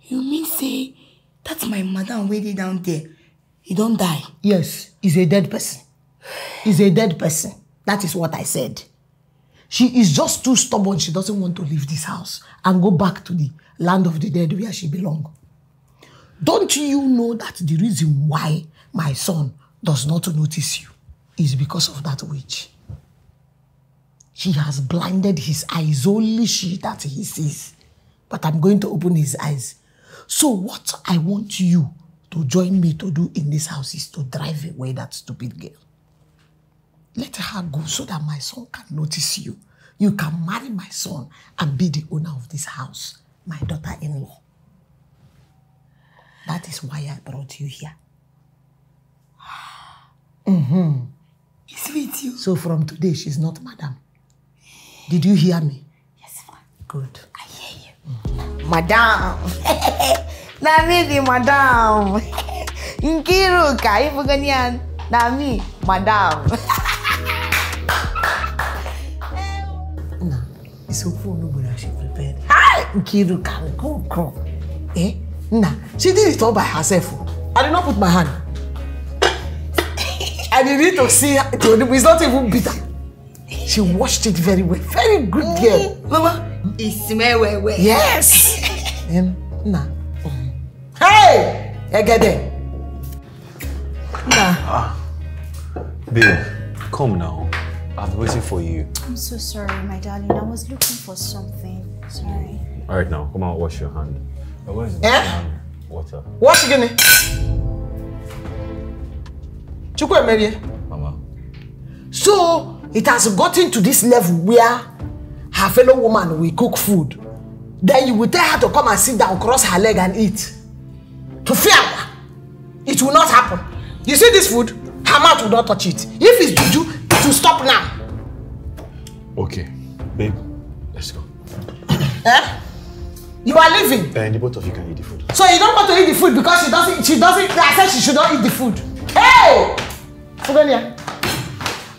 you mean say that's my madam waiting down there? He don't die? Yes, he's a dead person. He's a dead person. That is what I said. She is just too stubborn. She doesn't want to leave this house and go back to the land of the dead where she belongs. Don't you know that the reason why my son does not notice you is because of that witch? She has blinded his eyes, only she that he sees. But I'm going to open his eyes. So what I want you to join me to do in this house is to drive away that stupid girl. Let her go so that my son can notice you. You can marry my son and be the owner of this house, my daughter-in-law. That is why I brought you here. It's with you. So from today, she's not madam. Did you hear me? Yes, ma'am. Good. I hear you. Madam. Na me the madam. Nkiru ka ifuganian. Na me, madam. No, it's so cool. Nobody should prepare. Hi, Nkiru ka go. Eh? Nah, she did it all by herself. I did not put my hand. I need to see her. It's not even bitter. She washed it very well. Very good girl. Mama, it smells well. Yes. Nah. Hey! I get there. Nah. Babe, come now. I've been waiting for you. I'm so sorry, my darling. I was looking for something. Sorry. Alright now, come on, wash your hand. Where's the water? Wash again. Chukwu Emerie. Mama. So it has gotten to this level where her fellow woman will cook food. Then you will tell her to come and sit down, cross her leg and eat. To fear her. It will not happen. You see this food? Her mouth will not touch it. If it's juju, it will stop now. Okay, babe, let's go. Eh? You are leaving. And the both of you can eat the food. So you don't want to eat the food because she doesn't, I said she should not eat the food. Hey! Fugania,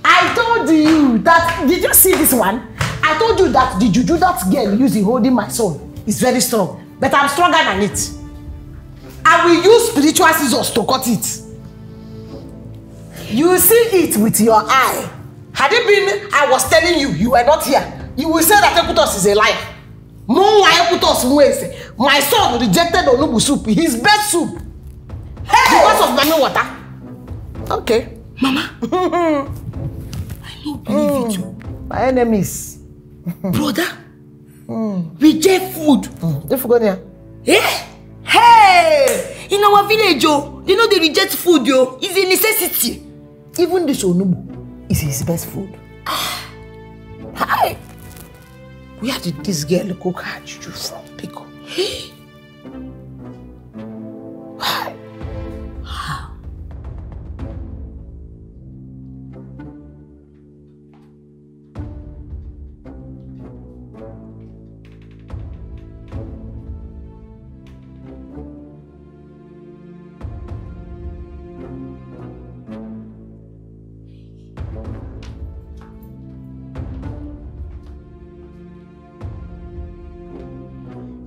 I told you that, did you see this one? I told you that the juju that girl using holding my son is very strong. But I'm stronger than it. I will use spiritual scissors to cut it. You will see it with your eye. Had it been, I was telling you, you were not here, you will say that Ekutos is a liar. My son rejected Onubu soup, his best soup. Hey! Because of Mami water. Okay. Mama. I don't believe it. My enemies. Brother. Reject food. If you go there. Yeah. Hey! In our village, you know they reject food, yo. It's a necessity. Even this Onubu is his best food. Hi. Where did this girl cook her juju from, Pico? Hi. How?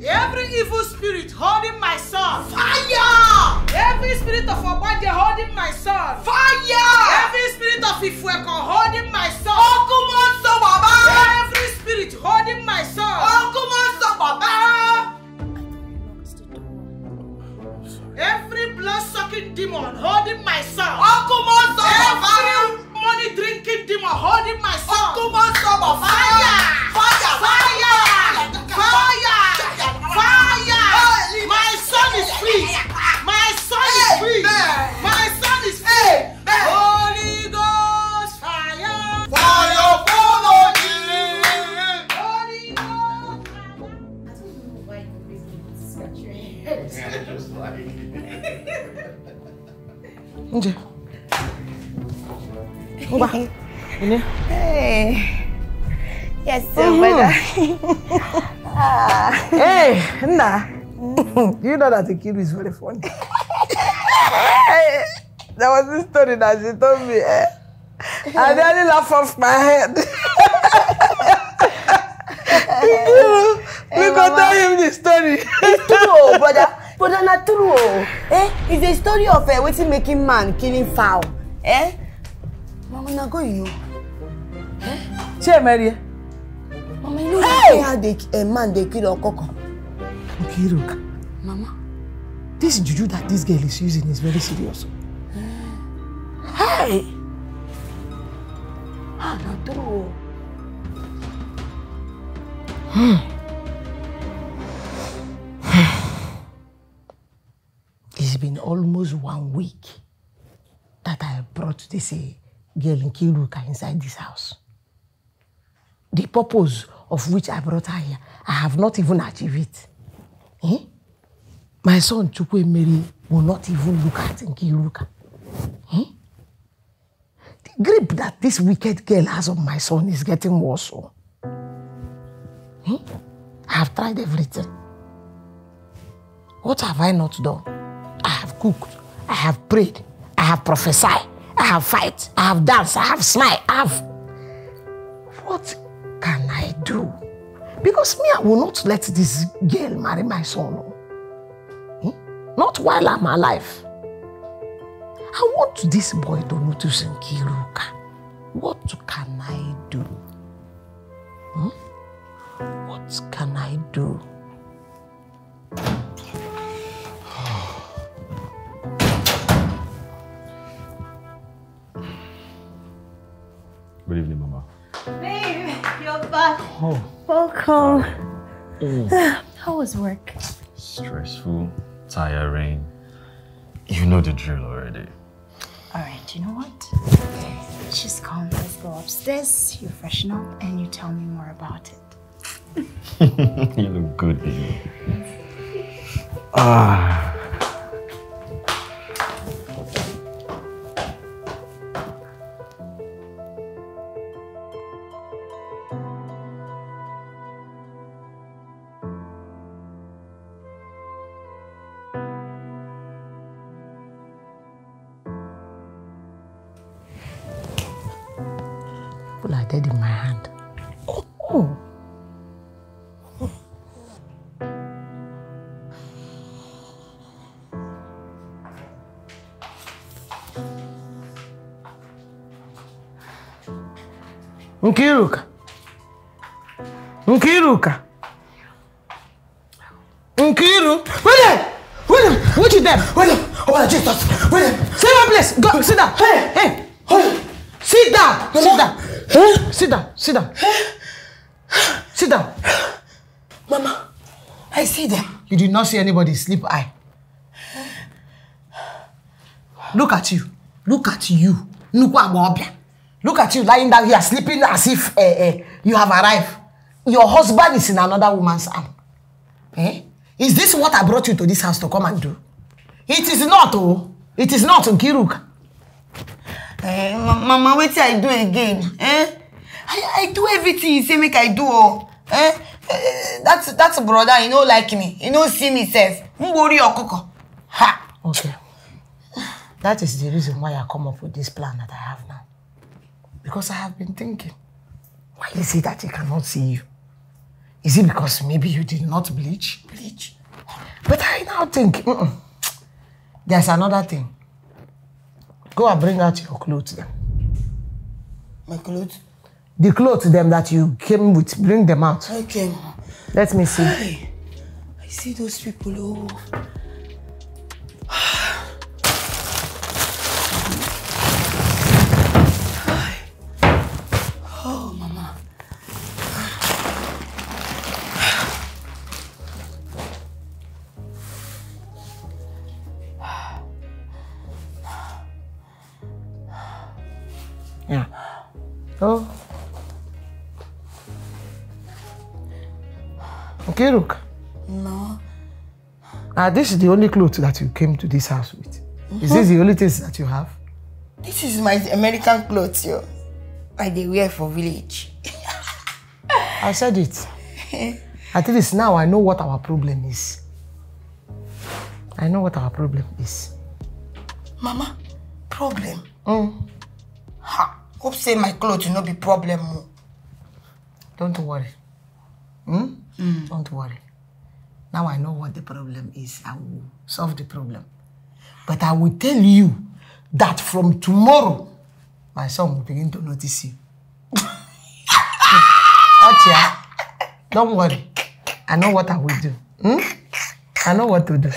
Every evil spirit holding my son. Fire! Every spirit of Obanje holding my son. Fire! Every spirit of Ifweko holding my son. Okumonso Baba! Every spirit holding my son. Okumonso Baba! Every blood-sucking demon holding my son. Okumonso Baba! Every money-drinking demon holding my son. Okumonso Baba! Fire! Fire! Fire! Fire! Fire! My son is free! My son is free! My son is free! Holy Ghost fire! Fire follow me! Holy Ghost fire! I don't know why you always scratch your head. Just like Nje. Oba. Hey. Yes, sir, brother. Hey, Nna. You know that the kid is very funny. There was this story that she told me. I nearly laughed off my head. We could tell him the story. It's true, brother. Brother, not true. It's a story of waiting making man killing fowl. Mama, now go, you know. Che Mary. Mama, you know how a man they kill a coco. Okay, look. Mama. This juju that this girl is using is very serious. Hey! Ah, not true. It's been almost 1 week that I brought this girl in Kiruka inside this house. The purpose of which I brought her here, I have not even achieved it. My son Chukwu Emeri will not even look at Nkiruka. The grip that this wicked girl has on my son is getting worse. I have tried everything. What have I not done? I have cooked, I have prayed, I have prophesied, I have fight, I have danced, I have smiled, I have... What can I do? Because me, I will not let this girl marry my son. Not while I'm alive. I want this boy to notice Nkiruka. What can I do? What can I do? Good evening, Mama. Babe, you're back. Oh. Welcome. How was work? Stressful, tiring. You know the drill already. Alright, you know what? Just come, let's go upstairs, you freshen up, and you tell me more about it. You look good, baby. Ah. I did in my hand. Oh. Nkiruka. Nkiruka. Nkiru. William. What you them? William. Oh, Jesus. William. Stay one place. Go. Sit down. Hey. Sit down. Sit down. Huh? Sit down. Sit down. Mama, I see them. You did not see anybody sleep eye. Look at you. Look at you. Look at you lying down here sleeping as if you have arrived. Your husband is in another woman's arm. Eh? Is this what I brought you to this house to come and do? It is not, oh. It is not, Nkiruka. Mama, what I do again? I do everything you say make I do. Oh. That's a brother, he don't like me. He don't see me safe. Ha! Okay. That is the reason why I come up with this plan that I have now. Because I have been thinking, why is it that he cannot see you? Is it because maybe you did not bleach? But I now think, there's another thing. Go and bring out your clothes then. My clothes? The clothes them that you came with, bring them out. Okay. Let me see. Hey, I see those people. Oh. Oh, Mama. Yeah. Oh. Okay, look. No. This is the only clothes that you came to this house with. Is this the only things that you have? This is my American clothes, yo. I they wear for village. I said it. At least now I know what our problem is. I know what our problem is. Mama, problem? Ha! Hope say my clothes will not be problem. Don't worry. Don't worry. Now I know what the problem is. I will solve the problem. But I will tell you that from tomorrow, my son will begin to notice you. Achia, don't worry. I know what I will do. I know what to do.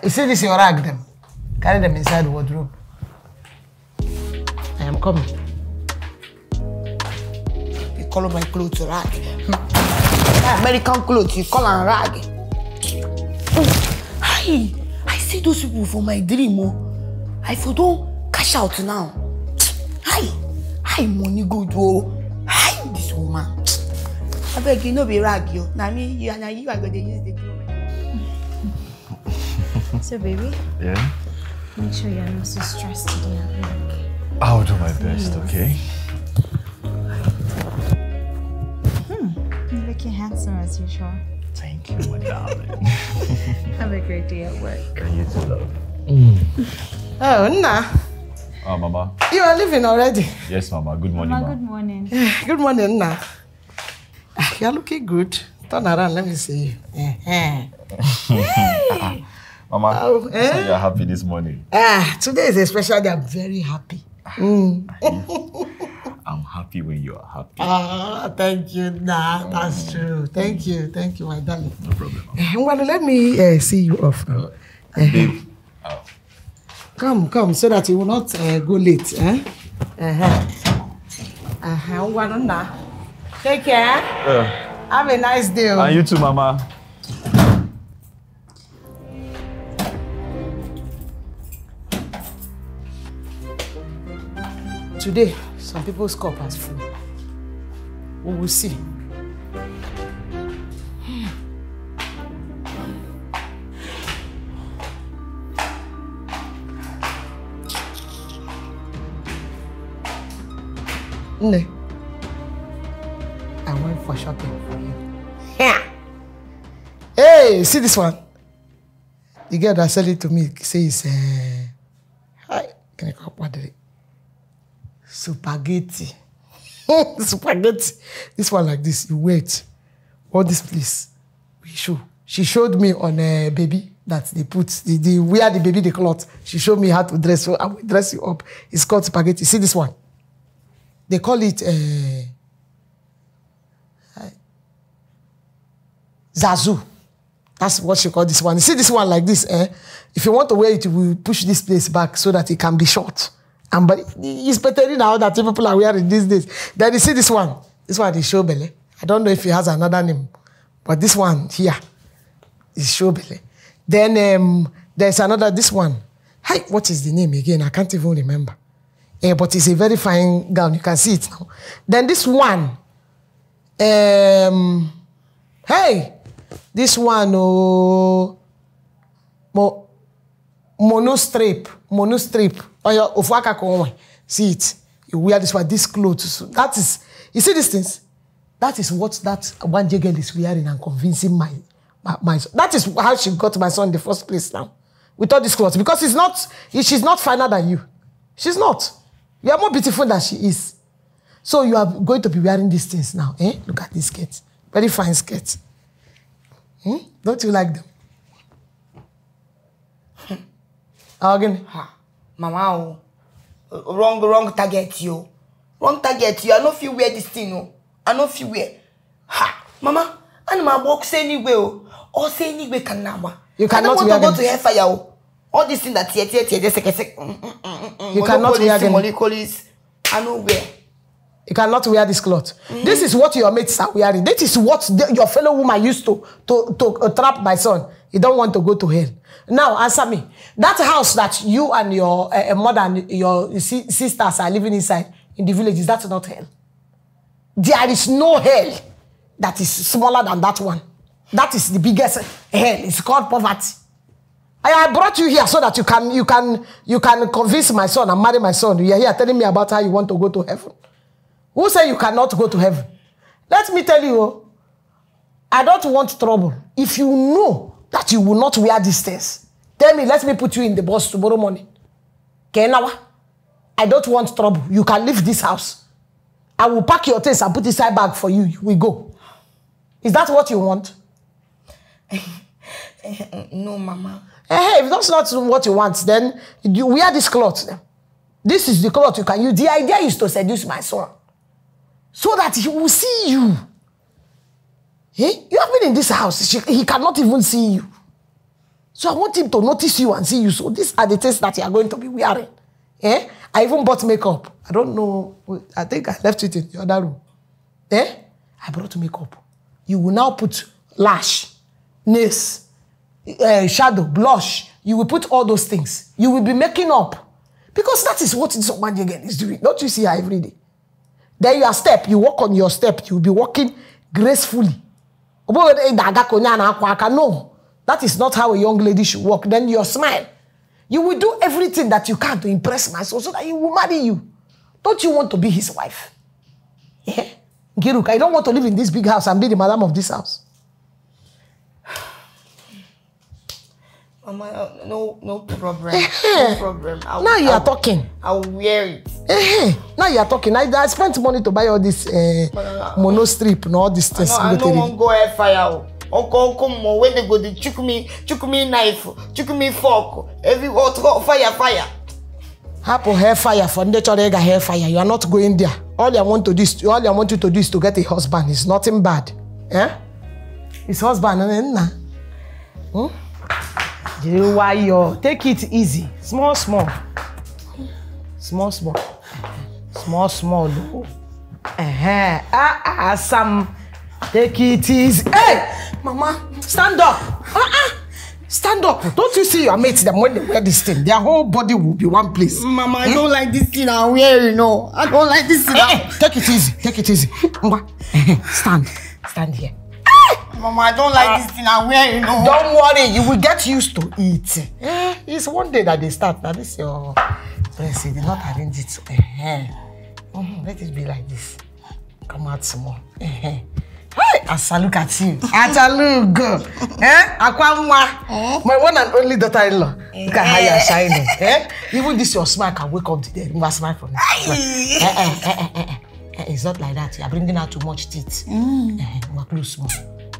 You see this, your rag them. Carry them inside the wardrobe. I am coming. You call my clothes rag. American clothes, you call them rag. Hi, I see those people for my dream. Oh. I for don't cash out now. Hi, money good. Oh. Hi, this woman. I beg you, no be rag you. Now me, you and you are going to use the clothes. So, baby? Yeah? Make sure you're not so stressed today at work. I'll do my best, okay? You're looking handsome as usual. Thank you, my darling. Have a great day at work. And you too, love. Oh, Nna. Oh, Mama. You are leaving already. Yes, Mama. Good morning, Mama, Ma. good morning. Good morning, Nna. You're looking good. Turn around, let me see you. Hey. Mama, so you're happy this morning. Today is a special day. I'm very happy. I'm happy when you are happy. Thank you. Nah, that's true. Thank you, my darling. No problem. Well, let me see you off. Babe. Come, so that you will not go late. Take care. Have a nice day. And you too, Mama. Today, some people's cup has full. We will see. Ne, I went for shopping for you. Yeah. Hey, see this one? The girl that sell it to me says, hi, can I come up with it? Spaghetti. Spaghetti. This one like this. You wait. All this place. We show. She showed me on a baby that they put the where the baby the cloth. She showed me how to dress. So I will dress you up. It's called spaghetti. See this one. They call it Zazu. That's what she call this one. You see this one like this. If you want to wear it, we push this place back so that it can be short. But it's better now that people are wearing these days. Then you see this one. This one is Showbele. I don't know if he has another name. But this one here is Showbele. Then there's another, this one. Hi, what is the name again? I can't even remember. But it's a very fine gown. You can see it now. Then this one. Hey, this one. Monostrip. See it. You wear this one, this clothes. So that is, you see these things? That is what that one girl is wearing and convincing my son. That is how she got my son in the first place now. With all these clothes. Because she's not finer than you. She's not. You are more beautiful than she is. So you are going to be wearing these things now. Look at this skirt. Very fine skirt. Don't you like them? Again. Mama, wrong target, you. Wrong target, you. I don't feel wear this thing, no. I don't feel wear. Ha, Mama, and my box anyway, or say anyway can now. You cannot wear them. I don't want to go to hellfire. All this thing that you cannot wear them. I know where. You cannot wear this cloth. This is what your mates are wearing. This is what your fellow woman used to trap my son. You don't want to go to hell. Now, answer me. That house that you and your mother and your sisters are living inside in the village, is that not hell? There is no hell that is smaller than that one. That is the biggest hell. It's called poverty. I brought you here so that you can convince my son and marry my son. You are here telling me about how you want to go to heaven. Who said you cannot go to heaven? Let me tell you, I don't want trouble. If you know that you will not wear these things, tell me, let me put you in the bus tomorrow morning. Okay, now? I don't want trouble. You can leave this house. I will pack your things and put inside bag for you. We go. Is that what you want? No, Mama. If that's not what you want, then you wear this cloth. This is the cloth you can use. The idea is to seduce my son. So that he will see you. You have been in this house. He cannot even see you. So I want him to notice you and see you. So these are the things that you are going to be wearing. I even bought makeup. I don't know. I think I left it in the other room. I brought makeup. You will now put lash, nails, shadow, blush. You will put all those things. You will be making up. Because that is what this man again is doing. Don't you see her every day? Then your step, you walk on your step. You will be walking gracefully. No, that is not how a young lady should walk. Then your smile. You will do everything that you can to impress my son so that he will marry you. Don't you want to be his wife? Yeah? Giruk, I don't want to live in this big house and be the madam of this house. Mama, no problem. No problem. Now you are talking. I'll wear it. Now you are talking. I spent money to buy all this mono strip and all these things. I don't want to go hellfire. Uncle, when they go, they chook me knife, chook me fork, every hot fire. Hapo hair fire for nature hair fire. You are not going there. All I want you to do is to get a husband. It's nothing bad. Eh? His husband, why you take it easy. Small. Small. Sam, take it easy. Hey, Mama, stand up. Stand up. Don't you see your mates them when they wear this thing? Their whole body will be one place. Mama, I don't like this thing I'm wearing, I don't like this thing. Take it easy. Stand here. Mama, I don't like this thing I'm wearing, Don't worry, you will get used to it. It's one day that they start. Now this your place, they did not arrange it. Let it be like this. Come out some more. As I look at you. Akua, my one and only daughter-in-law. Look at how you are shining. Even this your smile can wake up the day. You must smile for me. It's not like that. You are bringing out too much teeth. Close small.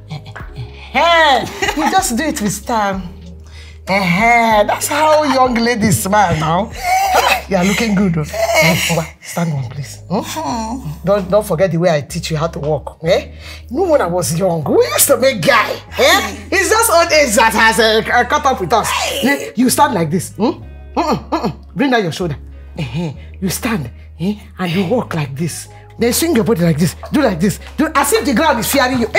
You just do it with style. That's how young ladies smile now. You are looking good. Stand one, please. Don't forget the way I teach you how to walk. You know, when I was young, we used to make guy. It's just old age that has caught up with us. You stand like this. Bring down your shoulder. You stand and you walk like this. Then swing your body like this. Do like this. Do as if the ground is fearing you.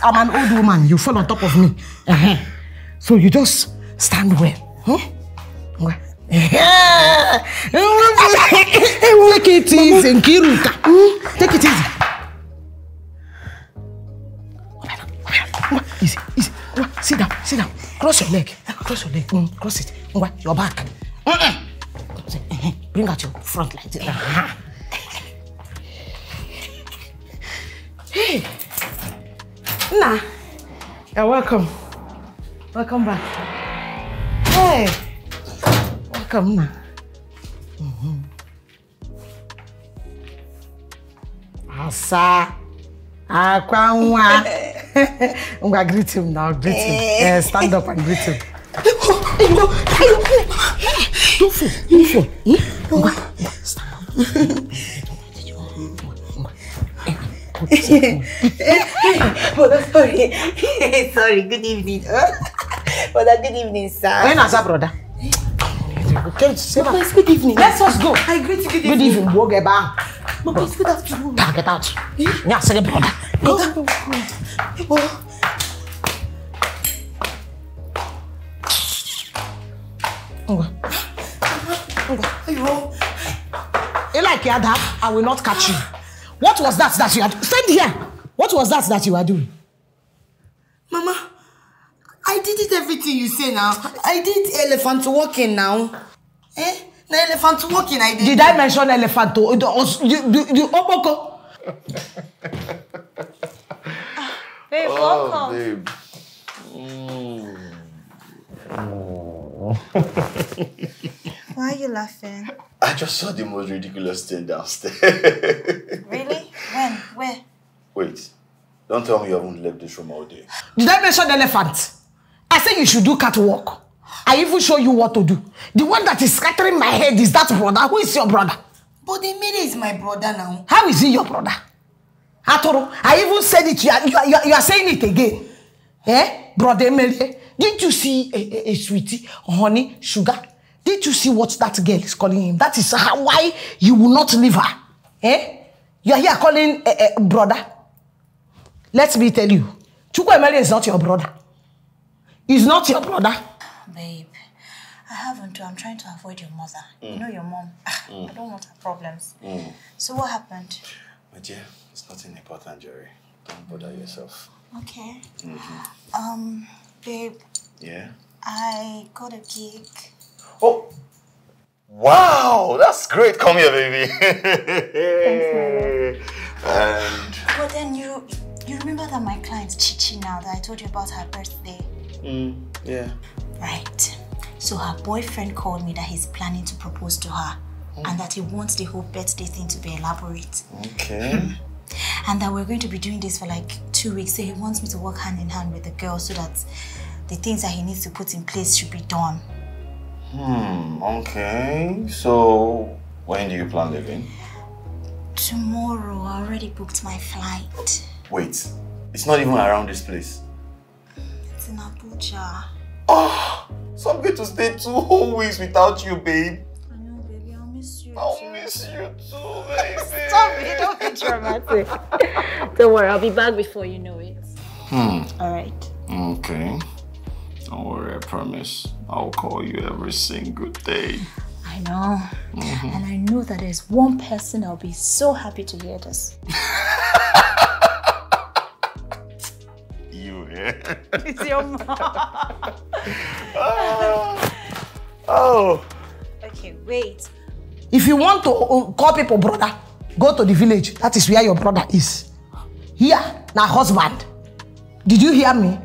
I'm an old woman. You fall on top of me. So you just stand well. Take it easy, Nkiruka. Take it easy. Easy. Sit down. Cross your leg. Cross it. Your back. Bring out your front like this. Hey. Nah. You're welcome. Welcome back. Hey. Welcome now. Asa. Akua. Greet him now. Greet him. Stand up and greet him. Don't fall. Stand up. Sorry. Good evening. Good evening, sir. When is that, brother? Okay, it's good evening. Let's us go. I greet you. Good evening. Good evening. Go get back. Mama, it's good afternoon. Get out. Yeah, say brother. Go. Like you had that, I will not catch you. What was that you had? Stand here. What was that you were doing? Mama, I did everything you say now. I did elephant walking now. The elephant walking I did. Did I mention elephant? You Oboko. Babe, welcome. Babe. Why are you laughing? I just saw the most ridiculous thing downstairs. Really? When? Where? Wait. Don't tell me you haven't left this room all day. Did I mention the elephant? I said you should do catwalk. I even show you what to do. The one that is scattering my head is that brother. Who is your brother? But Emile is my brother now. How is he your brother? Atoro, I even said it. You are saying it again. Brother Emile, didn't you see a sweetie, honey, sugar? Did you see what that girl is calling him? That is why you will not leave her. You are here calling brother. Let me tell you, Chukwu Emele is not your brother. He's not your brother. Babe, I haven't to. I'm trying to avoid your mother. You know your mom. I don't want her problems. So what happened? My dear, it's nothing important, Jerry. Don't bother yourself. Okay. Babe. Yeah? I got a gig. Oh! Wow! That's great. Come here, baby. And... But then you remember that my client Chichi now that I told you about her birthday? Yeah. Right. So her boyfriend called me that he's planning to propose to her and that he wants the whole birthday thing to be elaborate. Okay. And that we're going to be doing this for like 2 weeks, so he wants me to work hand in hand with the girl so that the things that he needs to put in place should be done. Okay. So, when do you plan leaving? Tomorrow. I already booked my flight. Wait, it's not even around this place. It's in Abuja. Oh, so I'm going to stay 2 whole weeks without you, babe. I know, baby. I'll miss you. I'll miss you too, baby. Stop it. Don't be dramatic. Don't worry. I'll be back before you know it. All right. Okay. Don't worry, I promise. I'll call you every single day. I know. And I know that there's one person that'll be so happy to hear this. You, yeah? It's your mom. Oh. Okay, wait. If you want to call people brother, go to the village. That is where your brother is. Here, now husband. Did you hear me?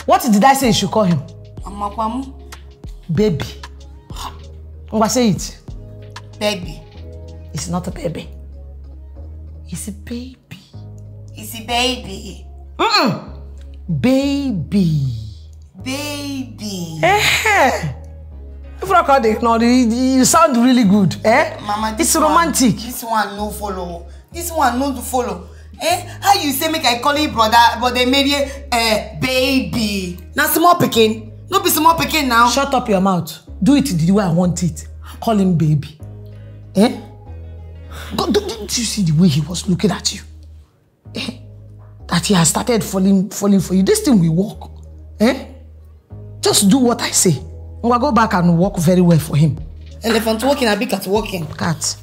What did I say you should call him? Amakwamu. Baby. What say it? Baby. It's not a baby. It's a baby. It's a baby. Baby. Baby. If I call it, no, you sound really good. Mama, it's romantic. This one no follow. This one no do follow. How you say make I call it brother, but they made it baby. Now small picking. No be small picking now. Shut up your mouth. Do it the way I want it. Call him baby. Didn't you see the way he was looking at you? That he has started falling for you. This thing will work. Just do what I say. We'll go back and work very well for him. Elephant walking, a big cat walking. Cat.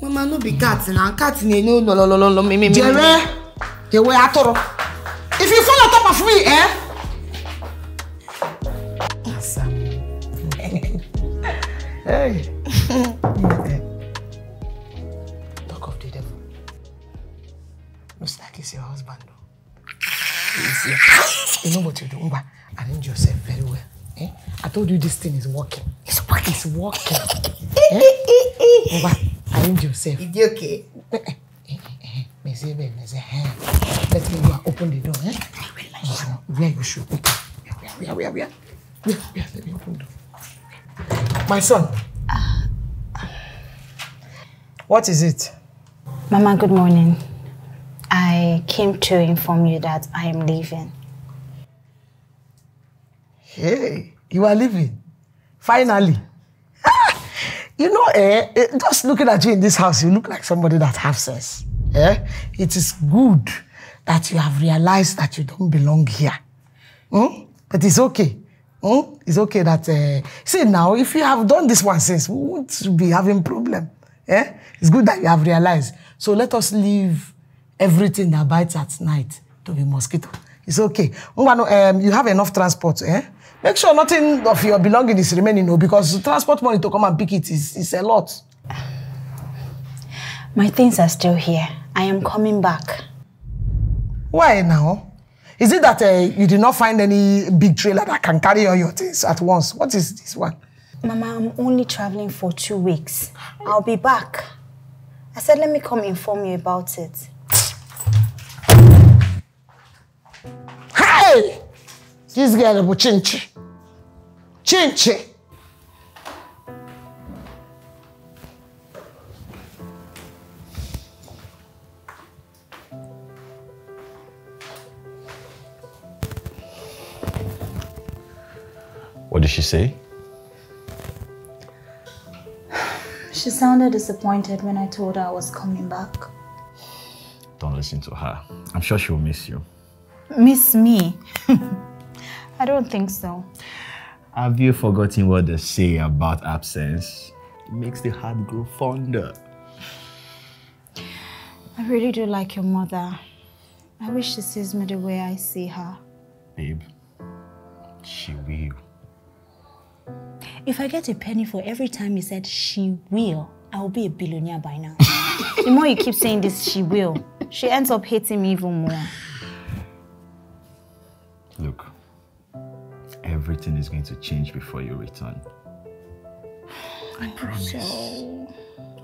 Mama, no be cat now. Cat no. Me. Jerry, the way I told. If you fall on top of me, Hey. Talk of the devil. Looks like it's your husband, though. You know what you're doing? Arrange yourself very well. I told you this thing is working. It's working. It's working. Arrange yourself. Is it okay? Let me go and open the door. Where you should open. Where? Let me open the door. My son. What is it? Mama, good morning. I came to inform you that I am leaving. Hey, you are leaving? Finally. You know, just looking at you in this house, you look like somebody that has sense. It is good that you have realized that you don't belong here. But it's okay. It's okay that, see now, if you have done this one since, we won't be having problem. It's good that you have realized. So let us leave everything that bites at night to be mosquito. It's okay. You have enough transport, Make sure nothing of your belonging is remaining, because transport money to come and pick it is a lot. My things are still here. I am coming back. Why now? Is it that you did not find any big trailer that can carry all your things at once? What is this one? Mama, I'm only traveling for 2 weeks. I'll be back. I said, let me come inform you about it. Hey! This girl will change. Change. What did she say? She sounded disappointed when I told her I was coming back. Don't listen to her. I'm sure she'll miss you. Miss me? I don't think so. Have you forgotten what they say about absence? It makes the heart grow fonder. I really do like your mother. I wish she sees me the way I see her. Babe, she will. If I get a penny for every time you said she will, I will be a billionaire by now. The more you keep saying this, she will, she ends up hating me even more. Look, everything is going to change before you return. I promise. So...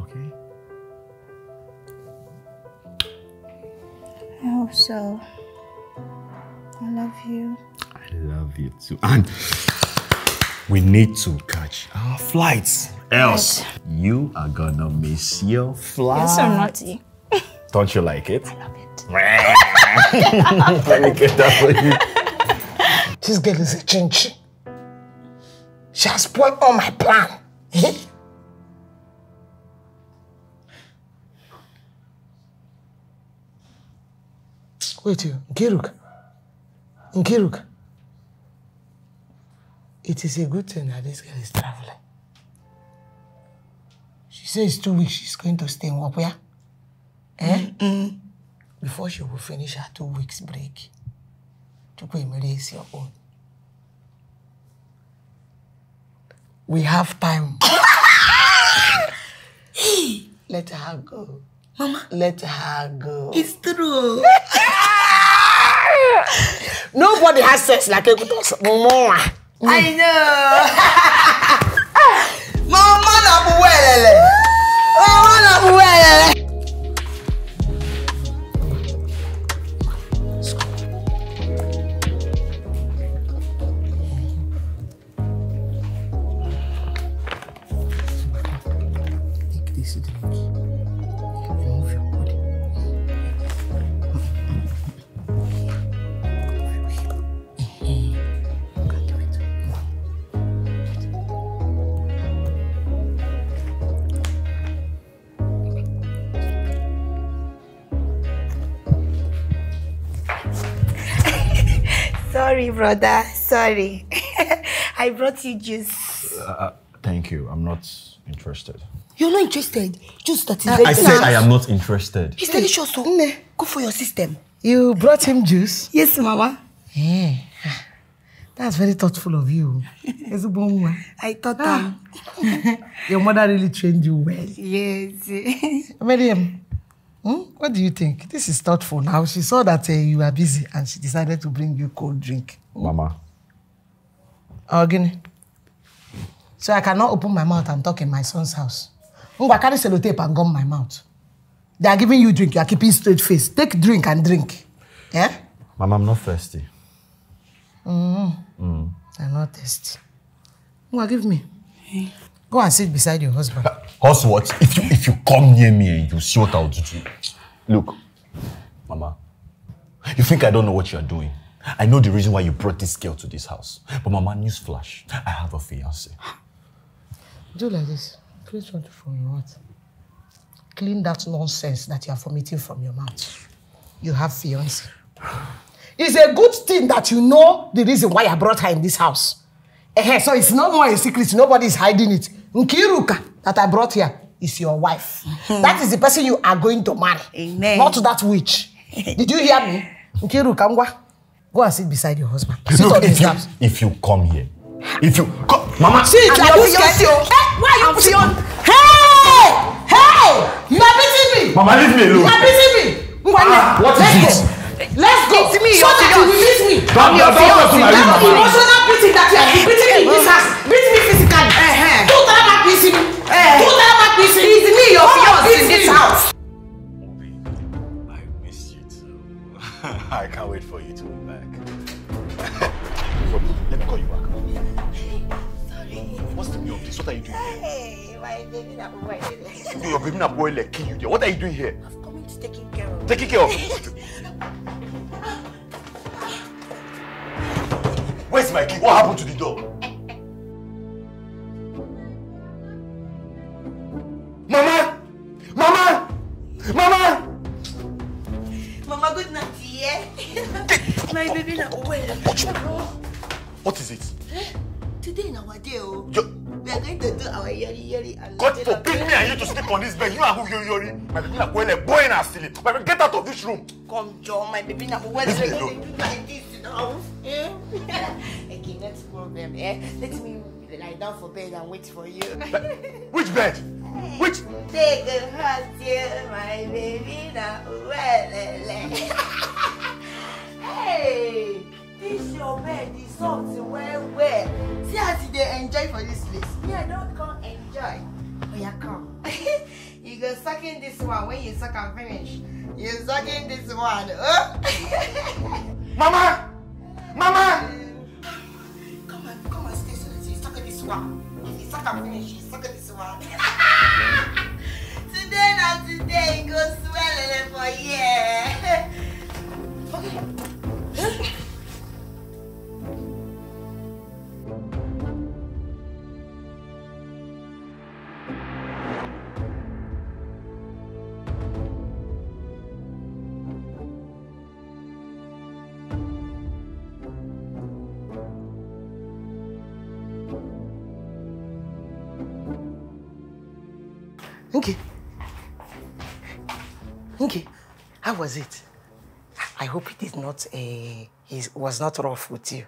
Okay? know, so I love you. I love you too. And we need to catch our flights. Else, you are gonna miss your flight. You're so naughty. Don't you like it? I love it. Let me get that for you. This girl is a chinchi. She has spoiled all my plan. Wait, you, Nkiruk. It is a good thing that this girl is traveling. She says 2 weeks she's going to stay in Wapia. Before she will finish her 2 weeks break. To go embrace your own. We have time. Let her go. Mama. Let her go. It's true. Nobody has sex like a good more. I know. Mama na buwelele. Mama na buwelele. Take this drink. Remove your body. Sorry, brother. Sorry. I brought you juice. Thank you. I'm not interested. You're not interested. Just that is I very said I am not interested. It's delicious, so good for your system. You brought him juice? Yes, Mama. Yeah. That's very thoughtful of you. I thought Your mother really trained you well. yes. Miriam, what do you think? This is thoughtful. Now, she saw that you were busy and she decided to bring you cold drink. Mama. Oghene. So I cannot open my mouth and talk in my son's house. I carry sellotape and gum my mouth. They are giving you drink, you are keeping straight face. Take drink and drink. Yeah? Mama, I'm not thirsty. I'm not thirsty. Give me. Go and sit beside your husband. Horse what? If you come near me, you see what I'll do to you. Look, Mama, you think I don't know what you're doing? I know the reason why you brought this girl to this house. But Mama, newsflash, I have a fiancé. Do like this. Please want to from your what? Clean that nonsense that you are vomiting from your mouth. You have fiancé. It's a good thing that you know the reason why I brought her in this house. So it's no more a secret. Nobody is hiding it. Nkiruka that I brought here is your wife. That is the person you are going to marry. Amen. Not that witch. Did you hear me? Nkiruka, go and sit beside your husband. Sit Look, on his laps. if you come here, if you come, Mama, Sit, I'm like your this. fiancé. Why are you pushing on? Hey! You are beating me! Mama, leave me alone. You are beating me! What is it? Let's go! It's me, so your that you will miss me! Don't go to my room, That Mama. emotional beating that you have been beating me in this house, beat me physically. Don't tell me beating me. Don't tell me beating me. It's me, your fiancé in this house. I miss you too. I can't wait for you to be back. Let me call you back. Sorry. What's the meaning of this? What are you doing here? Hey, my baby na boy. Your baby na boy like kill you there. What are you doing here? I've come to taking care of. Taking care of. Where's my key? What happened to the door? Mama! Mama! Mama! Mama, good night, yeah? My baby na well. What is it? Today in our day, we are going to do our yori and God forbid me and you to sleep on this bed. You are who yori. My baby na boy like boy and stealing. My baby, get out of this room. Come, John, my baby na well. Leave me We're alone. going to do like this now. Okay, that's problem. Let me lie down for bed and wait for you. Which bed? Which? Take a heart, yeah, my baby na well. Hey, this your bed is something well. See as they enjoy for this place. Me, I don't come enjoy. Oh, yeah, come. You go suck in this one. When you suck and finish, You're sucking this one, huh? Mama! Mama! Come and stay so that you suck this one. If you suck and finish, you suck this one. Today, not today, go swell it for yeah. Okay. Okay, how was it? I hope it is not he was not rough with you.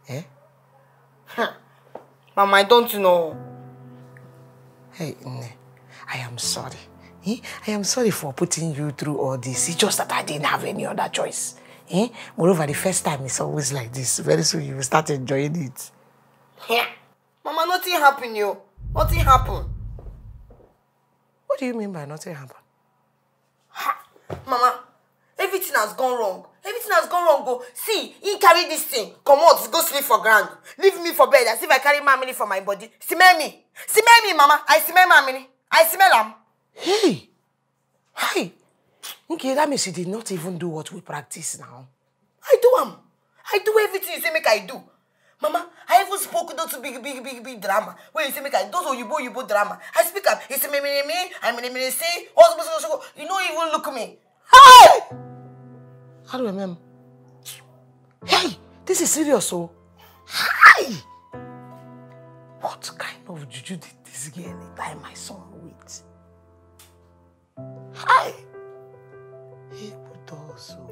Eh? Mama, I don't know. Hey, I am sorry. I am sorry for putting you through all this. It's just that I didn't have any other choice. Moreover, the first time it's always like this. Very soon you will start enjoying it. Yeah. Mama, nothing happened, yo. Nothing happened. What do you mean by nothing happened? Mama, everything has gone wrong. Everything has gone wrong. Go see, he carry this thing. Come out, go sleep for ground. Leave me for bed as if I carry mammy for my body. Smell me, Mama. I smell mammy. I smell him. Hey, hi. Okay, that means you did not even do what we practice now. I do everything you say make I do. Mama, I even spoke those big drama. Where you say make I those Oyibo drama. I speak up. He say me, I'm say, you don't even look at me. Hey! How do I remember? Hey, this is serious, so. Hi! What kind of juju did this girl tie my son with? Hi! He put also.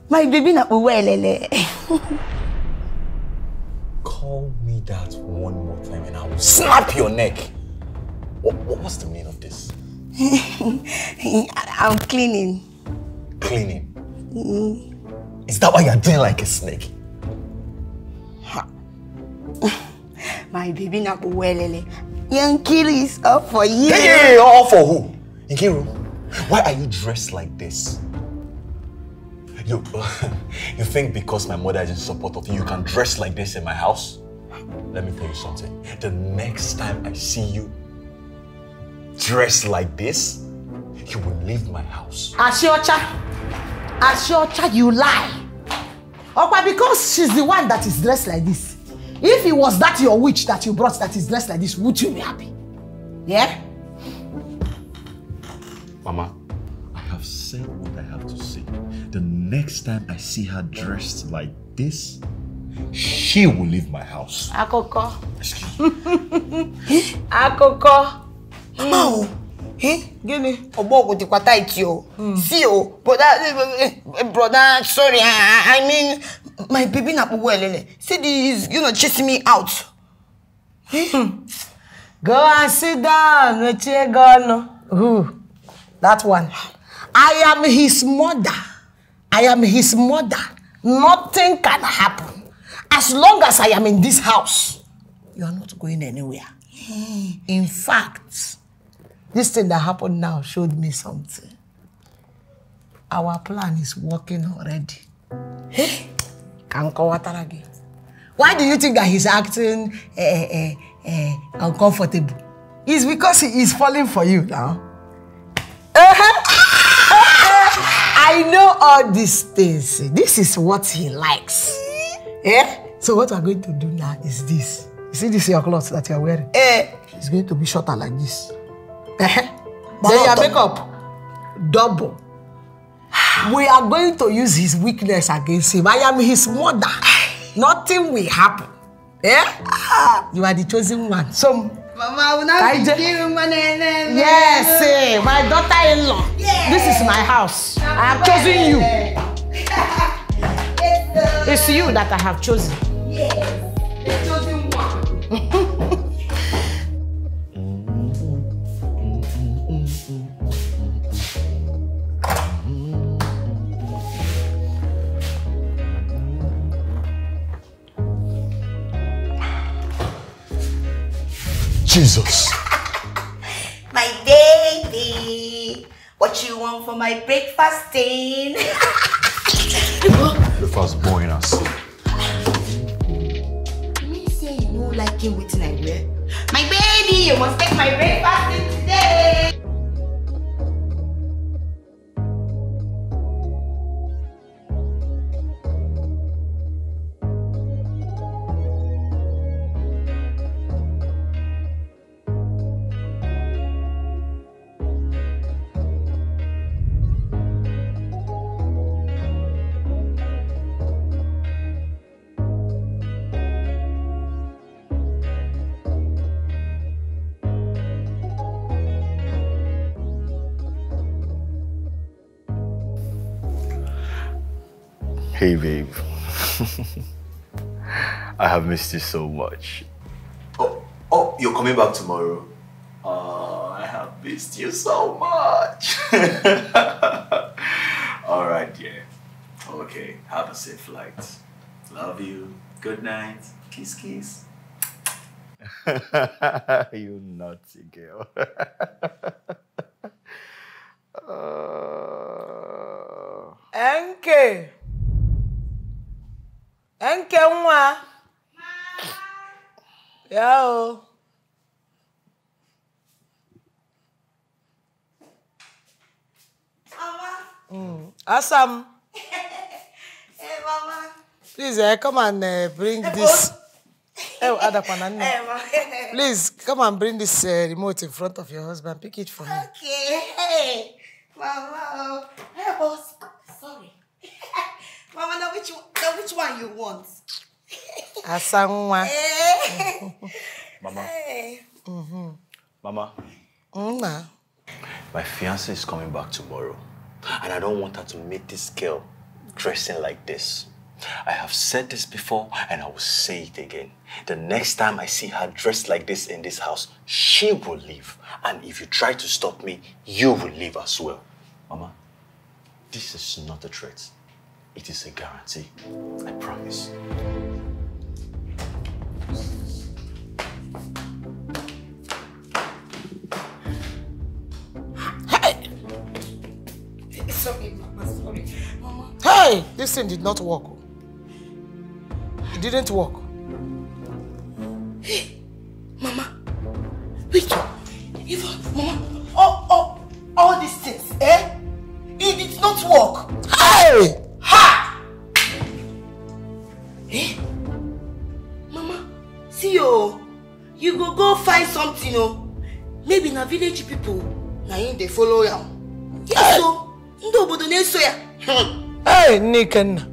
My baby na uwelele. Call me that one more time and I will snap your neck. What's the meaning of this? I'm cleaning. Cleaning? Is that why you're doing like a snake? My baby na uwelele. Yankiri is up for you. Hey, all for who? Nkiru, why are you dressed like this? You think because my mother is in support of you, you can dress like this in my house? Let me tell you something. The next time I see you dressed like this, you will leave my house. Ashiocha, you lie. Okwa, because she's the one that is dressed like this. If it was that your witch that you brought that is dressed like this, would you be happy? Yeah? Mama, I have said what I have to say. The next time I see her dressed like this, she will leave my house. Akoko. Excuse me. Akoko. Mama, Gini, Obogo di kwata itio. See oh, brother, sorry, I mean, my baby na uwelele. See he's chasing me out. Go and sit down, Who? That one. I am his mother. Nothing can happen. As long as I am in this house, you are not going anywhere. In fact, this thing that happened now showed me something. Our plan is working already. Why do you think that he's acting uncomfortable? It's because he is falling for you now. I know all these things. This is what he likes. So what we're going to do now is this. You see this your clothes that you're wearing? It's going to be shorter like this. Then your makeup, double. We are going to use his weakness against him. I am his mother. Nothing will happen. You are the chosen one. So Mama, I will not be giving my name. Yes, my daughter-in-law. Yes. This is my house. I have chosen you. It's you that I have chosen. Yes, the chosen one. Jesus. My baby, what you want for my breakfasting? The firstborn I see. You mean say you don't like it with I wear? My baby, you must take my breakfasting today. Hey babe. I have missed you so much. Oh, you're coming back tomorrow? Oh, I have missed you so much. Alright, yeah. Okay, have a safe flight. Love you. Good night. Kiss, kiss. You naughty girl. Enke. Enke nwa. Yo. Mama. Asam. Hey, Mama. Please come and bring this. Oh, Adakwana. Hey, Mama. Please come and bring this remote in front of your husband. Pick it for me. Okay. Hey, Mama. Hey, boss. Sorry. Mama, now which one you want? Asanwa. Hey. Mama. Hey. Mama. Nah. My fiancé is coming back tomorrow. And I don't want her to meet this girl dressing like this. I have said this before and I will say it again. The next time I see her dressed like this in this house, she will leave. And if you try to stop me, you will leave as well. Mama, this is not a threat. It is a guarantee. I promise. Hey! It's okay, Mama. Sorry. Mama. Hey! This thing did not work. It didn't work. Hey, Mama. Wait. Mama, all these things, eh? It did not work. Hey! Ha! Eh? Mama, see you go find something, maybe na village people, na him they follow ya. Yes, so, ndo obodo na-eso ya. Hey, Niken.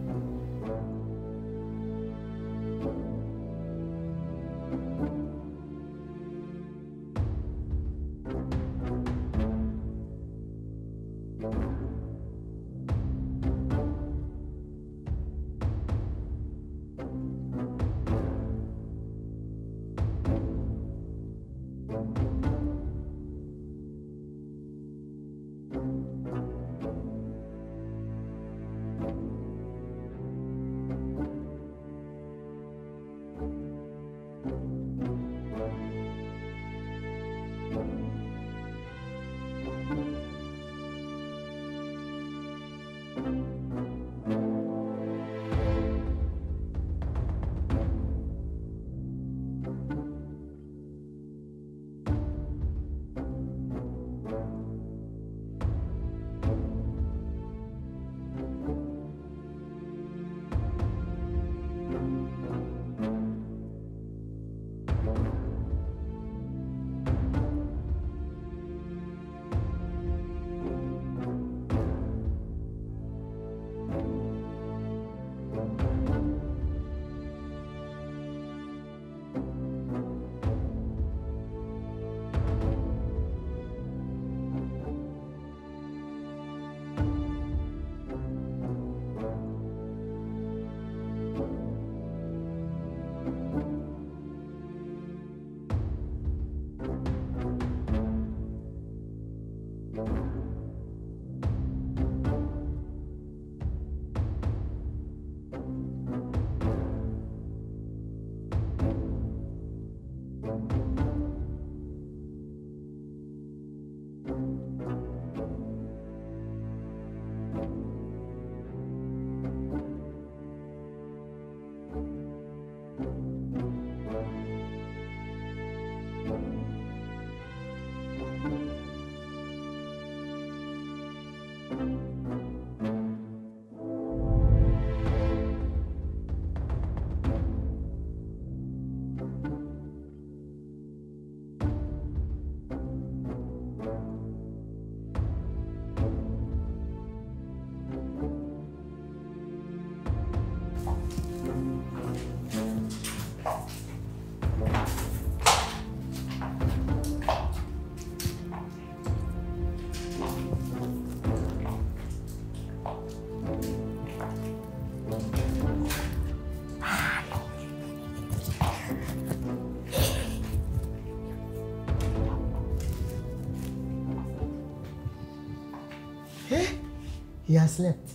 He has slept.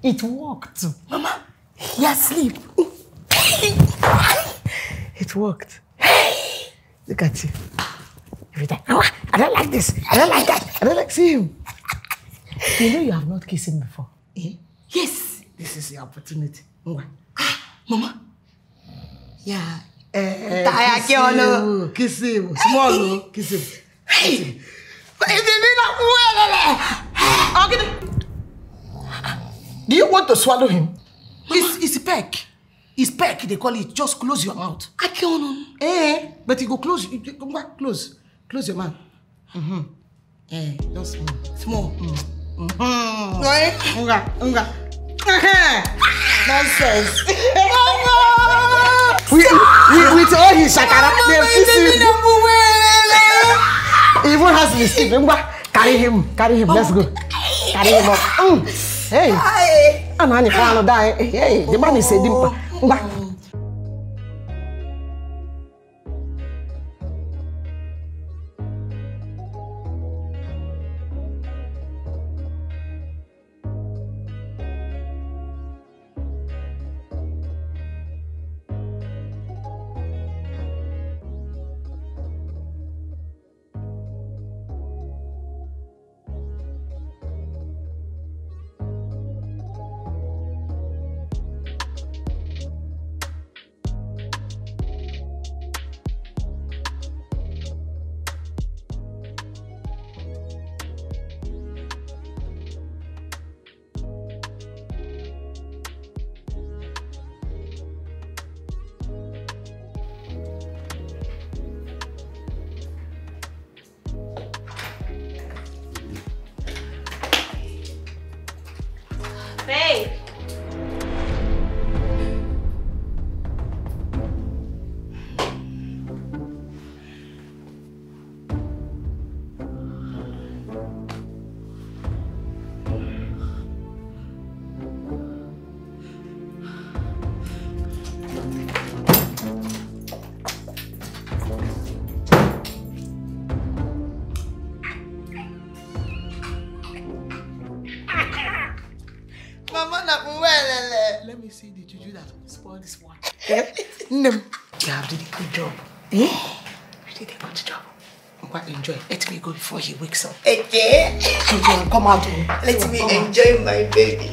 It worked. Mama, he has sleep. It worked. Look at you. Every time. I don't like this. I don't like that. I don't like see him. You know you have not kissed him before. Eh? Yes. This is your opportunity. Mama. Yeah. Kiss him. Small. Kiss him. Hey. Do you want to swallow him? It's peck. It's peck, they call it. Just close your mouth. But you go close. Close. Close your mouth. Just small. Nonsense. With all his shakara, he even has the stick. Carry him. Let's go. Carry him up. Hey. Hey, the man is a dimple. Babe. Let me see the juju that will spoil this one. You have did a good job. You did a good job. Enjoy. Let me go before he wakes up. Okay. Come out. Let me enjoy my baby.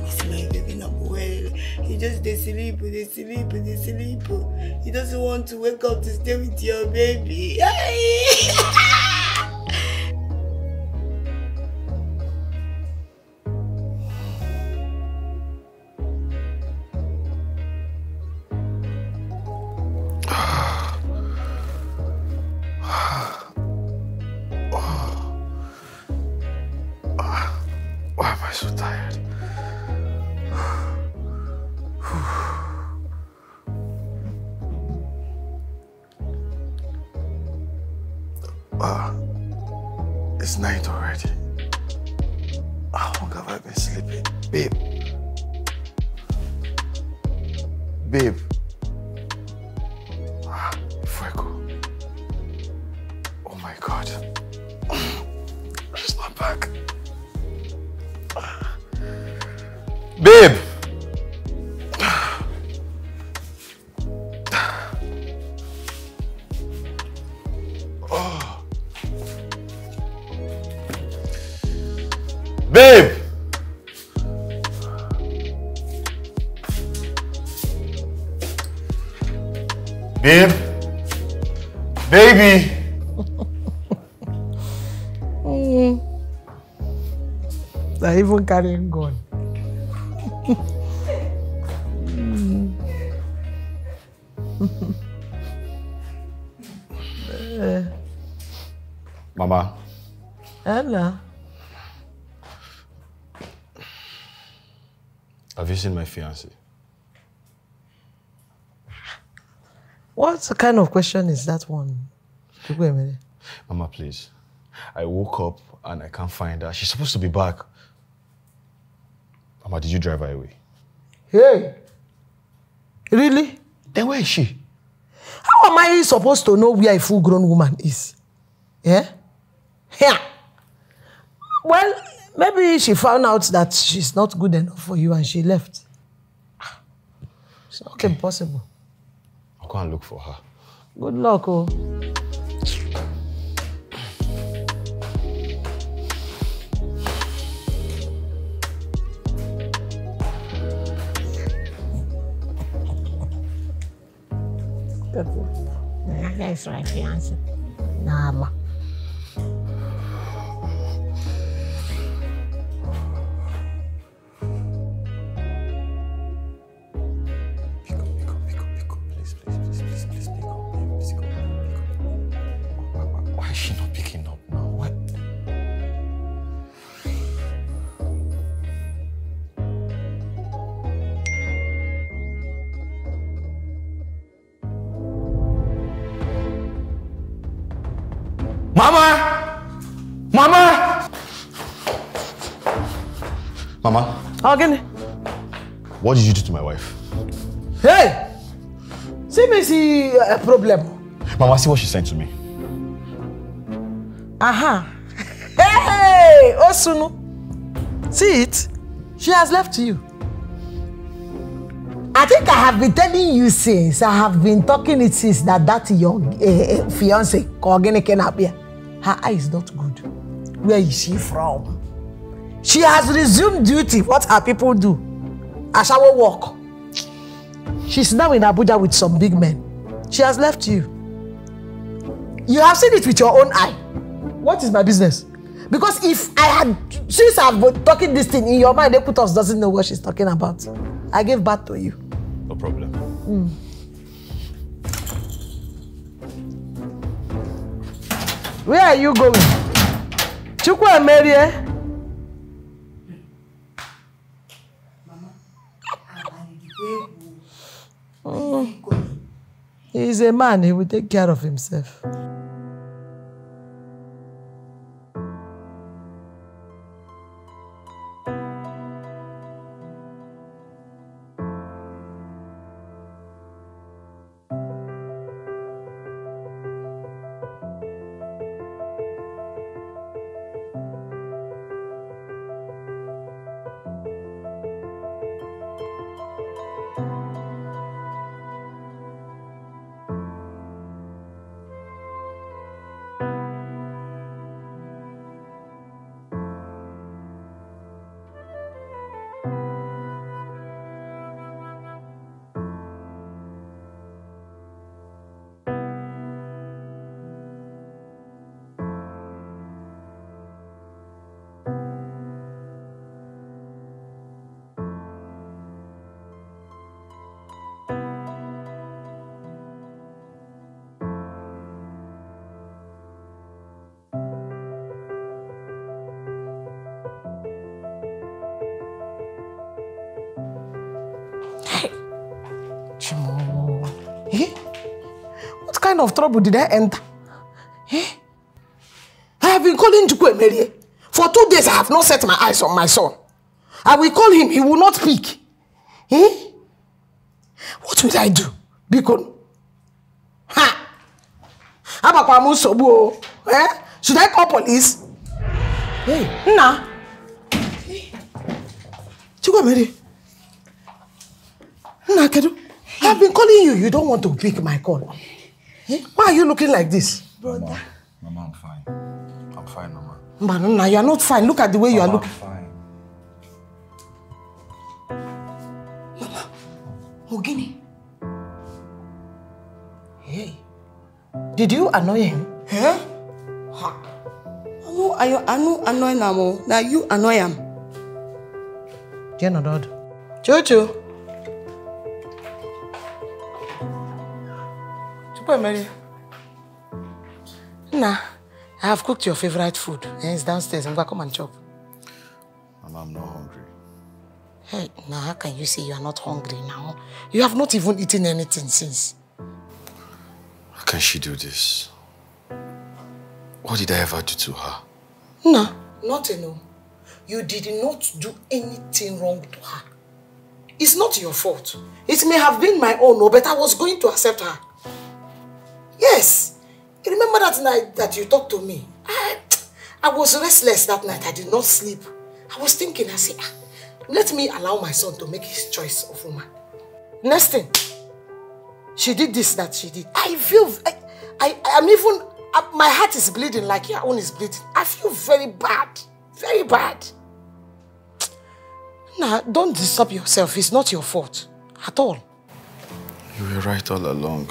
It's my baby number one. He just they sleep. He doesn't want to wake up to stay with your baby. Why am I so tired? It's night already. How long have I been sleeping? Babe. Before I go. Oh my God. She's not back. Babe! Oh. Babe! Babe? Baby! They're even carrying gun. Mama. Ella. Have you seen my fiancé? What kind of question is that one? Wait a minute. Mama, please. I woke up and I can't find her. She's supposed to be back. Mama, did you drive her away? Hey! Really? Then where is she? How am I supposed to know where a full-grown woman is? Yeah? Yeah. Well, maybe she found out that she's not good enough for you and she left. It's not impossible. I'll go and look for her. Good luck, oh. That's my fiancé. Nama. Pick up. Please, pick up. Why is she not picking up now? Why? Mama! Oghene. What did you do to my wife? Hey! See a problem. Mama, see what she sent to me. Aha. Hey! Osunu. See it? She has left you. I think I have been telling you since. I have been talking it since that your fiance, Oghene, came up here. Her eye is not good. Where is she from? She has resumed duty. What her people do? A shower walk. She's now in Abuja with some big men. She has left you. You have seen it with your own eye. What is my business? Because if I had, since I've been talking this thing in your mind, Equitos doesn't know what she's talking about. I gave birth to you. No problem. Where are you going? Chukwu and Mary? He is a man, he will take care of himself. What kind of trouble did I enter? I have been calling Chukwu Emerie. For 2 days I have not set my eyes on my son. I will call him, he will not speak. What will I do? Bikon. Ha! Abakwamu Sobu. Should I call police? Hey, nah. Chukwu Emerie. Nah, Kedu. I've been calling you. You don't want to pick my call. Why are you looking like this? Brother. Mama, I'm fine. I'm fine, Mama. Mama, you're not fine. Look at the way you are looking. I'm fine. Mama, Oghene. Hey, did you annoy him? Huh? I know annoy him. Now you annoy him. Jenna, Dad. Jojo. Mary. Nah, I have cooked your favorite food. It's downstairs. I'm going to come and chop. Mama, I'm not hungry. Hey, now how can you say you are not hungry now? You have not even eaten anything since. How can she do this? What did I ever do to her? Nah, nothing. No. You did not do anything wrong to her. It's not your fault. It may have been my own, but I was going to accept her. Yes. You remember that night that you talked to me? I was restless that night. I did not sleep. I was thinking, I said, let me allow my son to make his choice of woman. Next thing, she did this, that she did. I feel, I'm even, my heart is bleeding like your own is bleeding. I feel very bad. Very bad. Nah, don't disturb yourself. It's not your fault at all. You were right all along.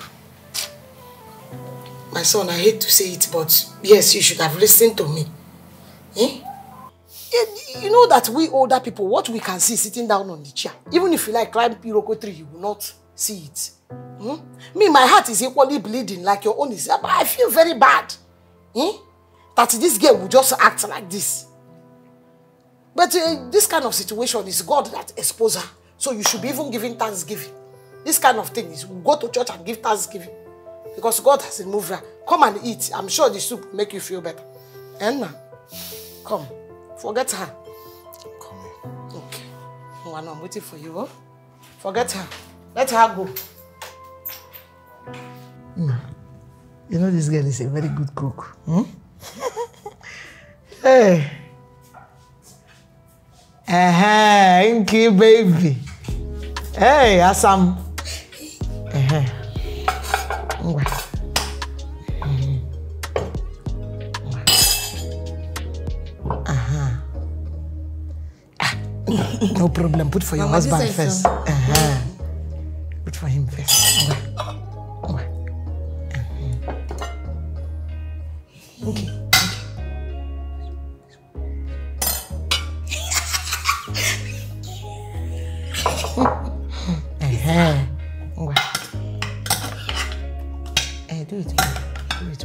My son, I hate to say it, but yes, you should have listened to me. Eh? You know that we older people, what we can see sitting down on the chair, even if you like climb Iroko tree, you will not see it. Me, my heart is equally bleeding like your own is. But I feel very bad. That this girl will just act like this. But this kind of situation is God that exposed her. So you should be even giving thanksgiving. This kind of thing is go to church and give thanksgiving. Because God has removed her. Come and eat. I'm sure the soup will make you feel better. And now, come. Forget her. Come here. Okay. No, I'm waiting for you. Oh? Forget her. Let her go. You know this girl is a very good cook. Hey. Thank you, baby. Hey, Assam. No problem. Put for your husband first. Put for him first. Okay. Do it. Do it.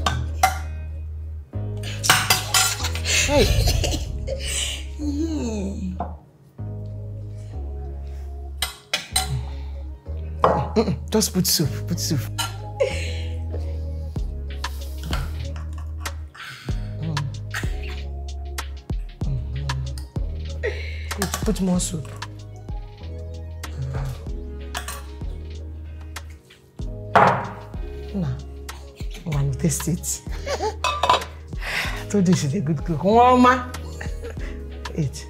Hey. Just put soup. Put soup. Put more soup. Now, one taste it. I told you she's a good cook. Mama, eat.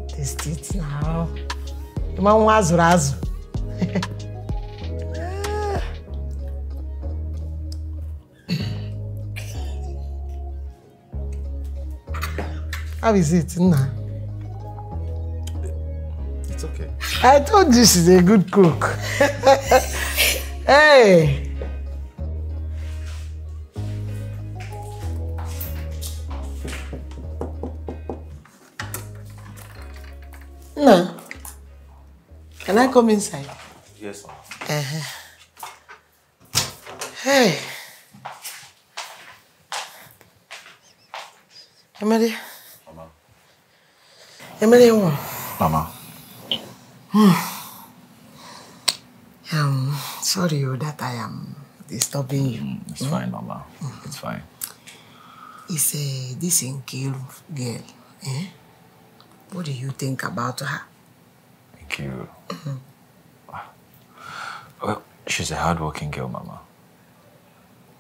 Taste it now. Mama was razu. How is it now? It's okay. I told you she's a good cook. Hey. No. Can I come inside? Yes, ma'am. Hey. Emily. Mama. Emily, Mama. Sorry that I am disturbing you. It's fine, Mama. It's fine. It's this Nkiru girl. What do you think about her? Nkiru. Well, she's a hardworking girl, Mama.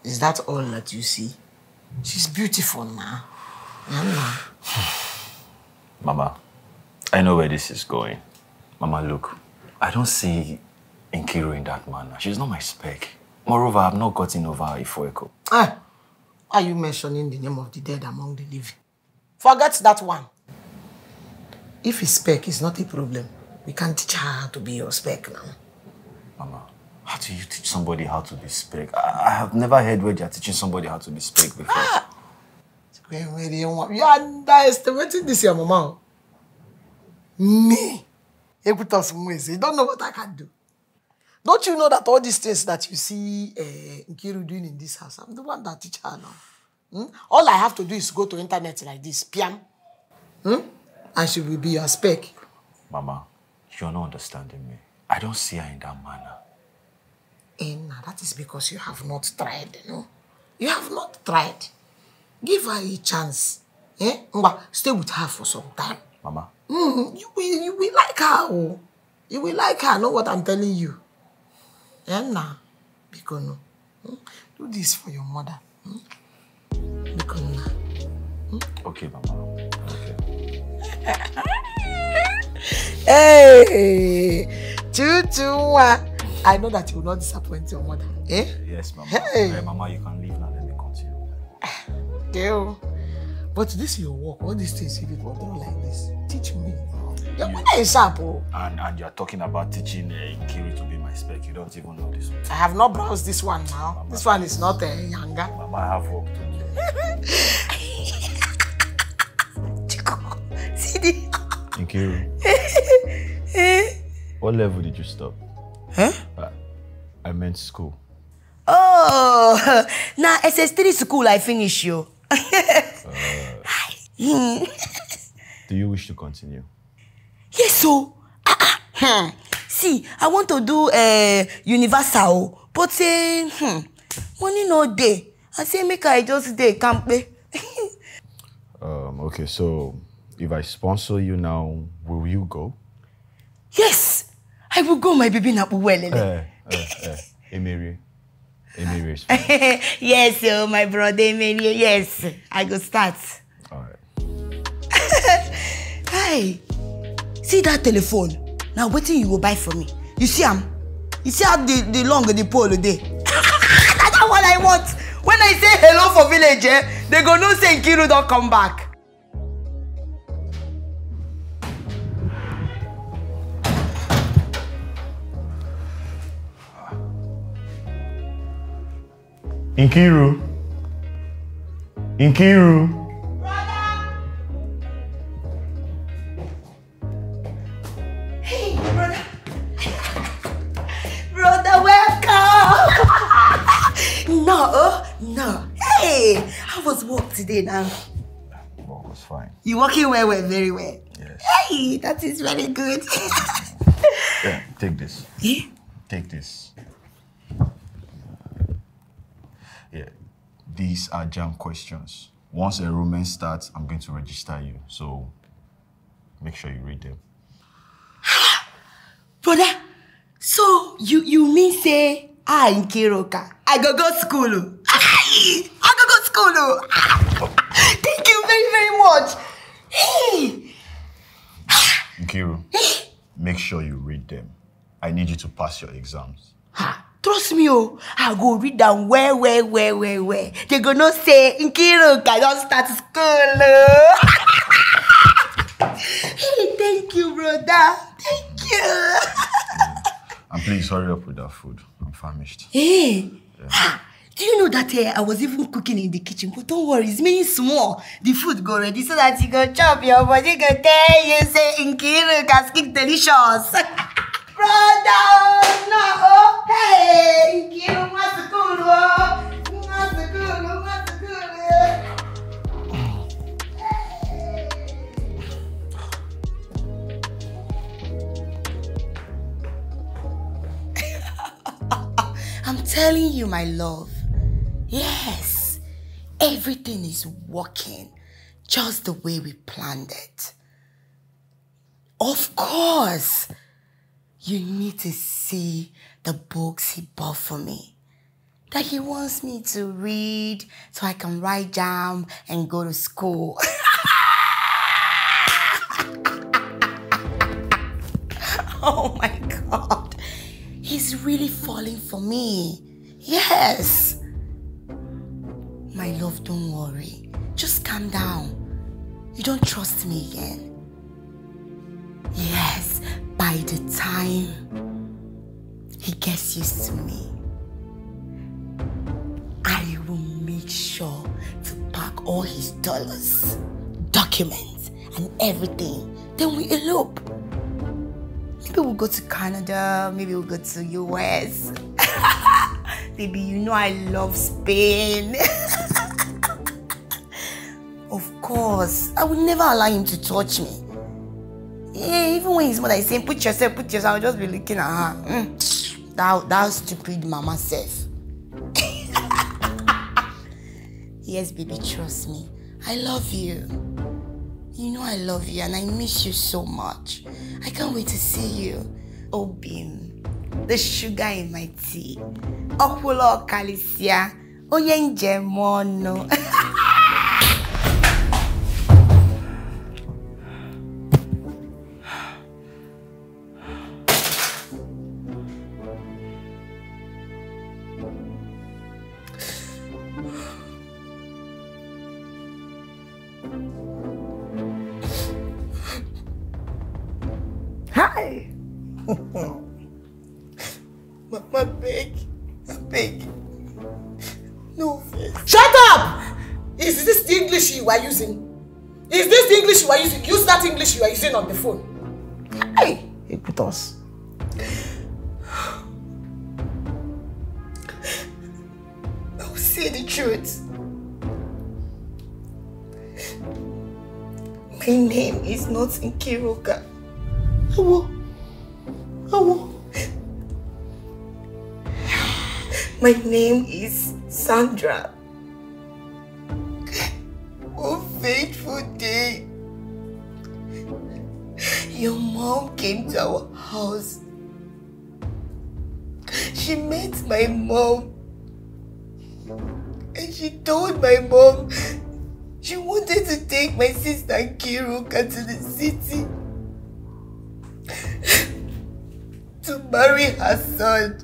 Is that all that you see? She's beautiful now. Mama, I know where this is going. Mama, look, I don't see Nkiru in that manner. She's not my spec. Moreover, I've not gotten over her Ifueko. Why are you mentioning the name of the dead among the living? Forget that one. If his spec is not a problem, we can teach her how to be your spec now. Mama, how do you teach somebody how to be spec? I have never heard where they are teaching somebody how to be spec before. You are underestimating this, your mama. Me? You don't know what I can do. Don't you know that all these things that you see Nkiru doing in this house, I'm the one that teach her now. All I have to do is go to internet like this, piam. And she will be your spec. Mama, you're not understanding me. I don't see her in that manner. And that is because you have not tried, you know. You have not tried. Give her a chance. Eh? Stay with her for some time. Mama. You will like her. Oh. You will like her. Know what I'm telling you. Nah. Because no. Do this for your mother. Because nah. Okay, Mama. Okay. Hey! Chuchua. I know that you will not disappoint your mother. Eh? Yes, Mama. Hey. Mama, you can leave now. Let me continue. Girl. But this is your work. All these things you did, but don't like this. Teach me. Your mother is sharp. Oh. And you're talking about teaching Nkiru to be my spec. You don't even know this one. I have not browsed this one now. Mama, this one is not younger. Mama, I have work to do. See Nkiru. What level did you stop? Huh? I meant school. Oh, now SS3 school I finish you. Do you wish to continue? Yes, so. See, I want to do universal, but money no day. I say make I just day can't pay. Okay, so if I sponsor you now, will you go? Yes, I will go, my baby. Emiri is fine. Yes, my brother Emiri. Yes, I go start. All right. Hi, see that telephone? Now, what thing you will buy for me? You see You see how the long the pole day? That's what I want. When I say hello for village, they go no say Nkiru don't come back. Nkiru. Brother. Hey, brother. Brother, welcome. No. Hey, how was work today now? Work was fine. You working well, very well. Yes. Hey, that is very good. Yeah, take this. Yeah? Take this. Yeah, these are jam questions. Once enrollment starts, I'm going to register you. So make sure you read them. Brother, so you mean say I Nkiru I go school. I go school. Thank you very, very much. Hey. Nkiru, make sure you read them. I need you to pass your exams. Trust me, I'll go read them where. They gonna say Nkiru don't start school. Hey, thank you, brother. Thank you. And please hurry up with that food. I'm famished. Hey, yeah. Do you know that I was even cooking in the kitchen? But don't worry, it's meaning small. The food go ready so that you go chop your body go tell you say Nkiru can speak delicious. Brother, no, hey, Nkiru what's good, I'm telling you, my love. Yes, everything is working just the way we planned it. Of course, you need to see the books he bought for me. That he wants me to read so I can write down and go to school. Oh my God. He's really falling for me. Yes. My love, don't worry. Just calm down. You don't trust me again. Yes, by the time he gets used to me, I will make sure to pack all his dollars, documents, and everything. Then we elope. Maybe we'll go to Canada, maybe we'll go to US. Baby, you know I love Spain. Of course, I would never allow him to touch me. Yeah, even when his mother is saying, put yourself, I'll just be looking at her. That stupid mama self. Yes, baby, trust me. I love you. You know I love you and I miss you so much. I can't wait to see you. Oh, Bim, the sugar in my tea. Okulo Kalisia. Oyenje mono. Hi. Mama, beg. No offense. Shut up! Is this the English you are using? Is this the English you are using? Use that English you are using on the phone. Hey, Ikutos. I'll say the truth. My name is not Nkiruka. My name is Sandra. Oh, fateful day. Your mom came to our house. She met my mom. And she told my mom she wanted to take my sister Nkiruka to the city to marry her son.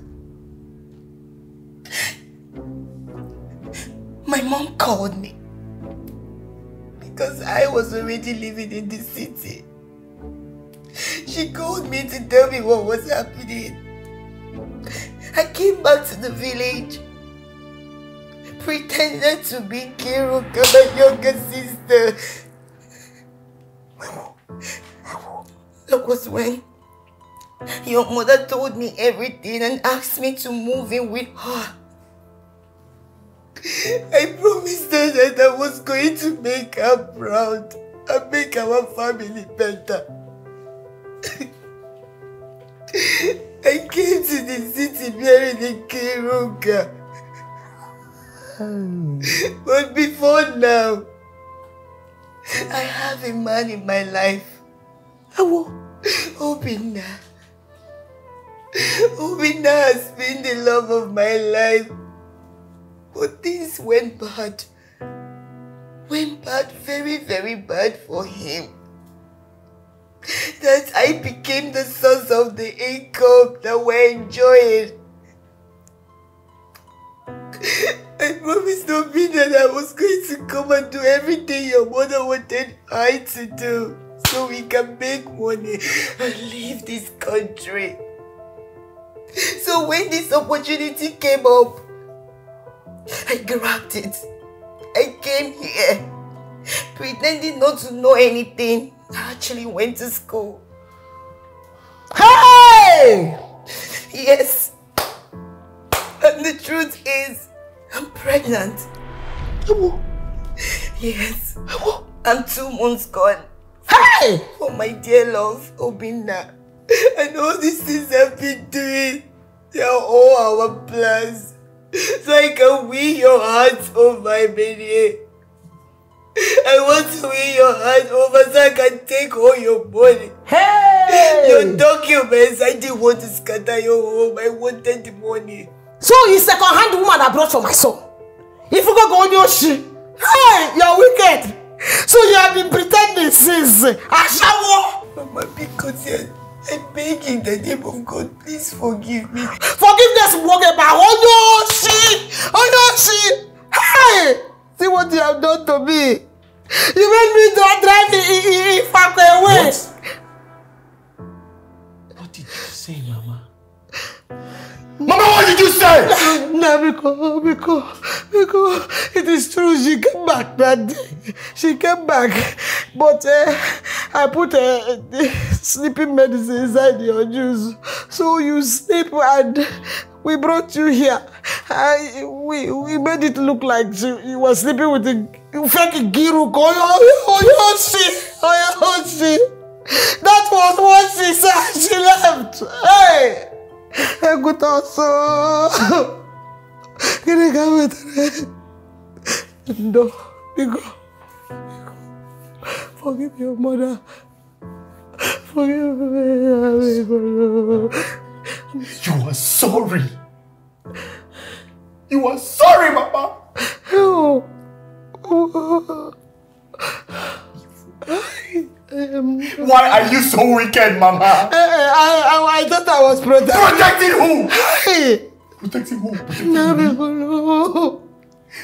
My mom called me because I was already living in the city. She called me to tell me what was happening. I came back to the village. I pretended to be Nkiruka, my younger sister. That was when your mother told me everything and asked me to move in with her. I promised her that I was going to make her proud and make our family better. I came to the city bearing Nkiruka. But before now, I have a man in my life. Obinna. Obinna has been the love of my life. But things went bad. Went bad, very, very bad for him. That I became the source of the income that we're enjoying. I promised Obinna that I was going to come and do everything your mother wanted I to do so we can make money and leave this country. So when this opportunity came up, I grabbed it. I came here, pretending not to know anything. I actually went to school. Hey! Yes. And the truth is, I'm pregnant. Yes. I'm 2 months gone. Hey! Oh, my dear love, Obinna. And all these things I've been doing, they are all our plans. So I can win your heart over, baby. I want to win your heart over so I can take all your money. Hey! Your documents, I didn't want to scatter your home. I wanted the money. So it's second-hand woman I brought for my son. If you go on your shit, hey, you're wicked. So you have been pretending since Ashawo. Mama, because I beg in the name of God, please forgive me. Forgiveness walk about on your shit. On your shit. Hey! See what you have done to me. You made me to drive if I away. What did you say, Mama? Mama, what did you say? No, because it is true. She came back that day. She came back, but I put sleeping medicine inside your juice, so you sleep and we brought you here. We made it look like you were sleeping with a fake Giru. That was what she said. She left. Hey. No, Biko. Forgive your mother. Forgive me, Biko. You are sorry. You are sorry, Mama. Why are you so wicked, Mama? I thought I was protecting. Protecting who? Protecting who? Protecting No.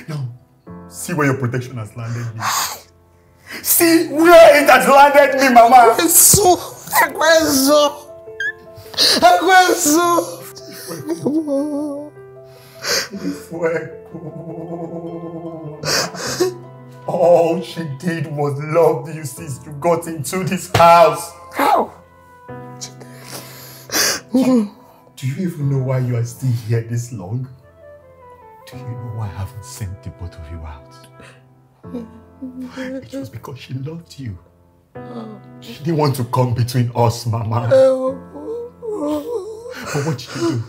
Now, see where your protection has landed me. See where it has landed me, Mama. All she did was love you since you got into this house. How? Do you even know why you are still here this long? Do you know why I haven't sent the both of you out? It was because she loved you. She didn't want to come between us, Mama. But what did you do?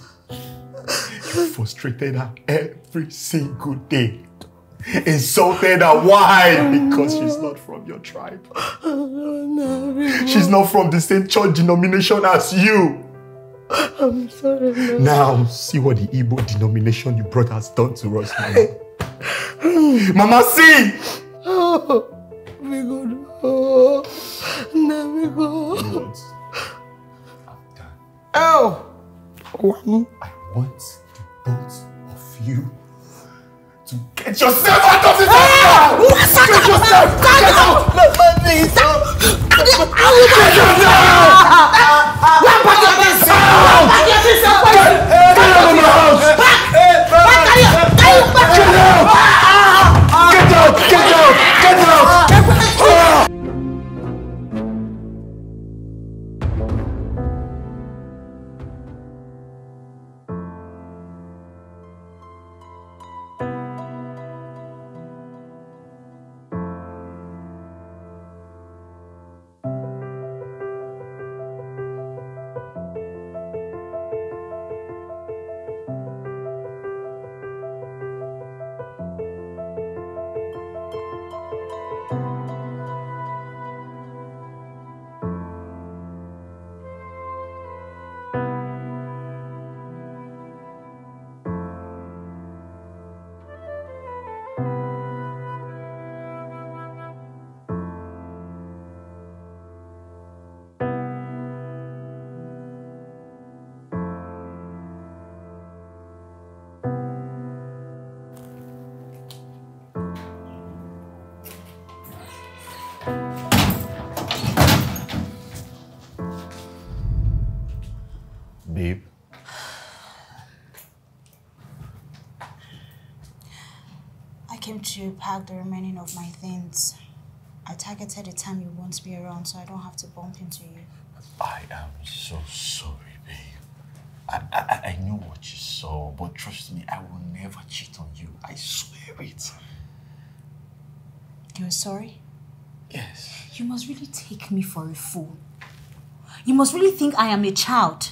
You frustrated her every single day. Insulted her. Why? Because she's not from your tribe. She's not from the same church denomination as you. I'm sorry. No. Now, see what the Igbo denomination you brought has done to us, Mama. Mama, see! Oh, we go. Oh, now we go. You know what? I'm done. Oh! I want the both of you to get yourself out of this house! Get yourself! Get out! Get yourself! Babe. I came to pack the remaining of my things. I targeted the time you won't be around so I don't have to bump into you. I am so sorry, babe. I know what you saw, but trust me, I will never cheat on you. I swear it. You're sorry? Yes. You must really take me for a fool. You must really think I am a child.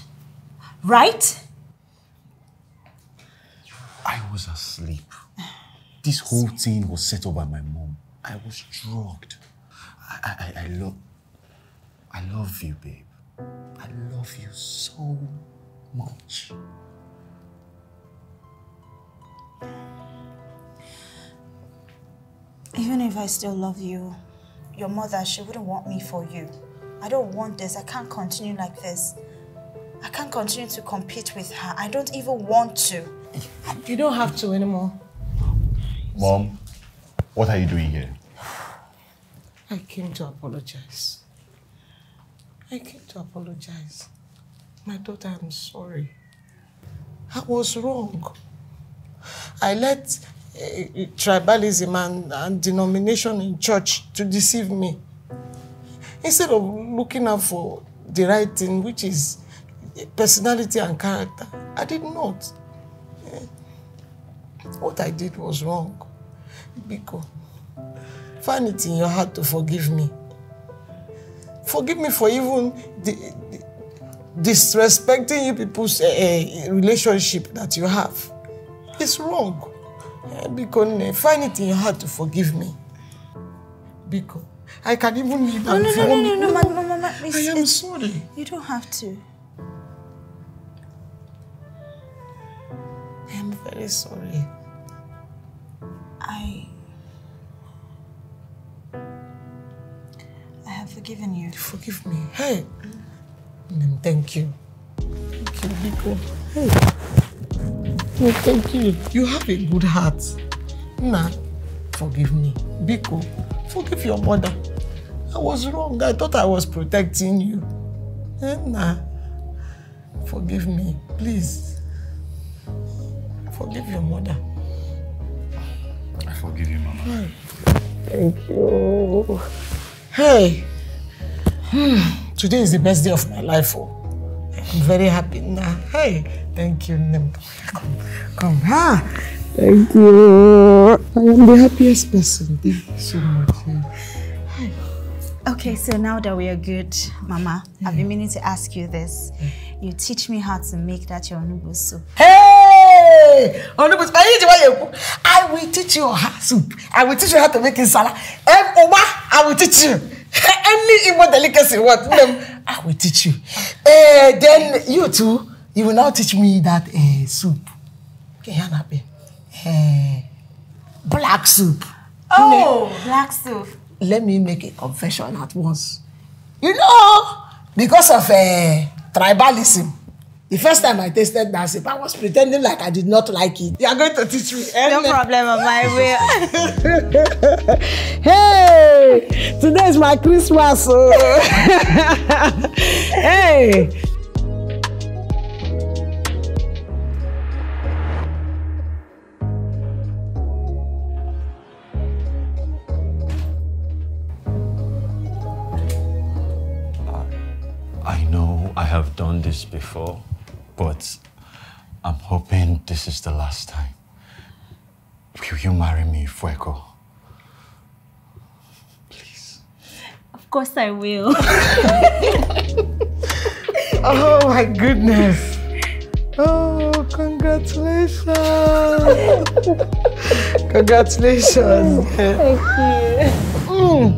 Right? I was asleep. This whole thing was set up by my mom. I was drugged. I love you, babe. I love you so much. Even if I still love you, your mother, she wouldn't want me for you. I don't want this. I can't continue like this. I can't continue to compete with her. I don't even want to. You don't have to anymore. Mom, what are you doing here? I came to apologize. My daughter, I'm sorry. I was wrong. I let tribalism and denomination in church to deceive me. Instead of looking out for the right thing, which is personality and character, I did not. What I did was wrong. Biko, find it in your heart to forgive me. Forgive me for even disrespecting you people's relationship that you have. It's wrong. Biko, find it in your heart to forgive me. Biko, I can even leave No, Mama, I am sorry. You don't have to. I am very sorry. I have forgiven you. Forgive me. Hey. Thank you. Thank you, Biko. Hey. Oh, thank you. You have a good heart. Nah, forgive me. Biko, forgive your mother. I was wrong. I thought I was protecting you. Nah, forgive me. Please. Forgive your mother. I forgive you, Mama. Thank you. Hey. Today is the best day of my life. Oh. I'm very happy now. Hey, thank you. Come. Thank you. I am the happiest person. Thank you so much. Hey. Okay, so now that we are good, Mama, I've been meaning to ask you this. You teach me how to make that your onugbu soup. Hey! I will teach you how soup. I will teach you how to make salad. I will teach you. Any Igbo delicacy, what? I will teach you. Then you too, you will now teach me that soup. Black soup. Oh, black soup. Let me make a confession at once. You know, because of tribalism, the first time I tasted that soup, I was pretending like I did not like it. You are going to teach me. No problem, Mama, I will. Hey, today is my Christmas. Hey. I know I have done this before, but I'm hoping this is the last time. Will you marry me, Fuego? Please. Of course I will. Oh my goodness. Oh, congratulations. Congratulations. Thank you.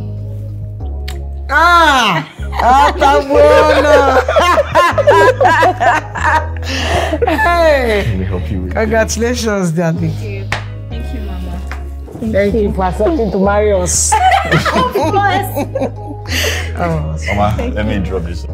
Está bueno. Hey. Let me help you with Congratulations, Daddy. Thank you. Thank you, Mama. Thank you for accepting to marry us. Of course. Oh. Mama, let me drop this.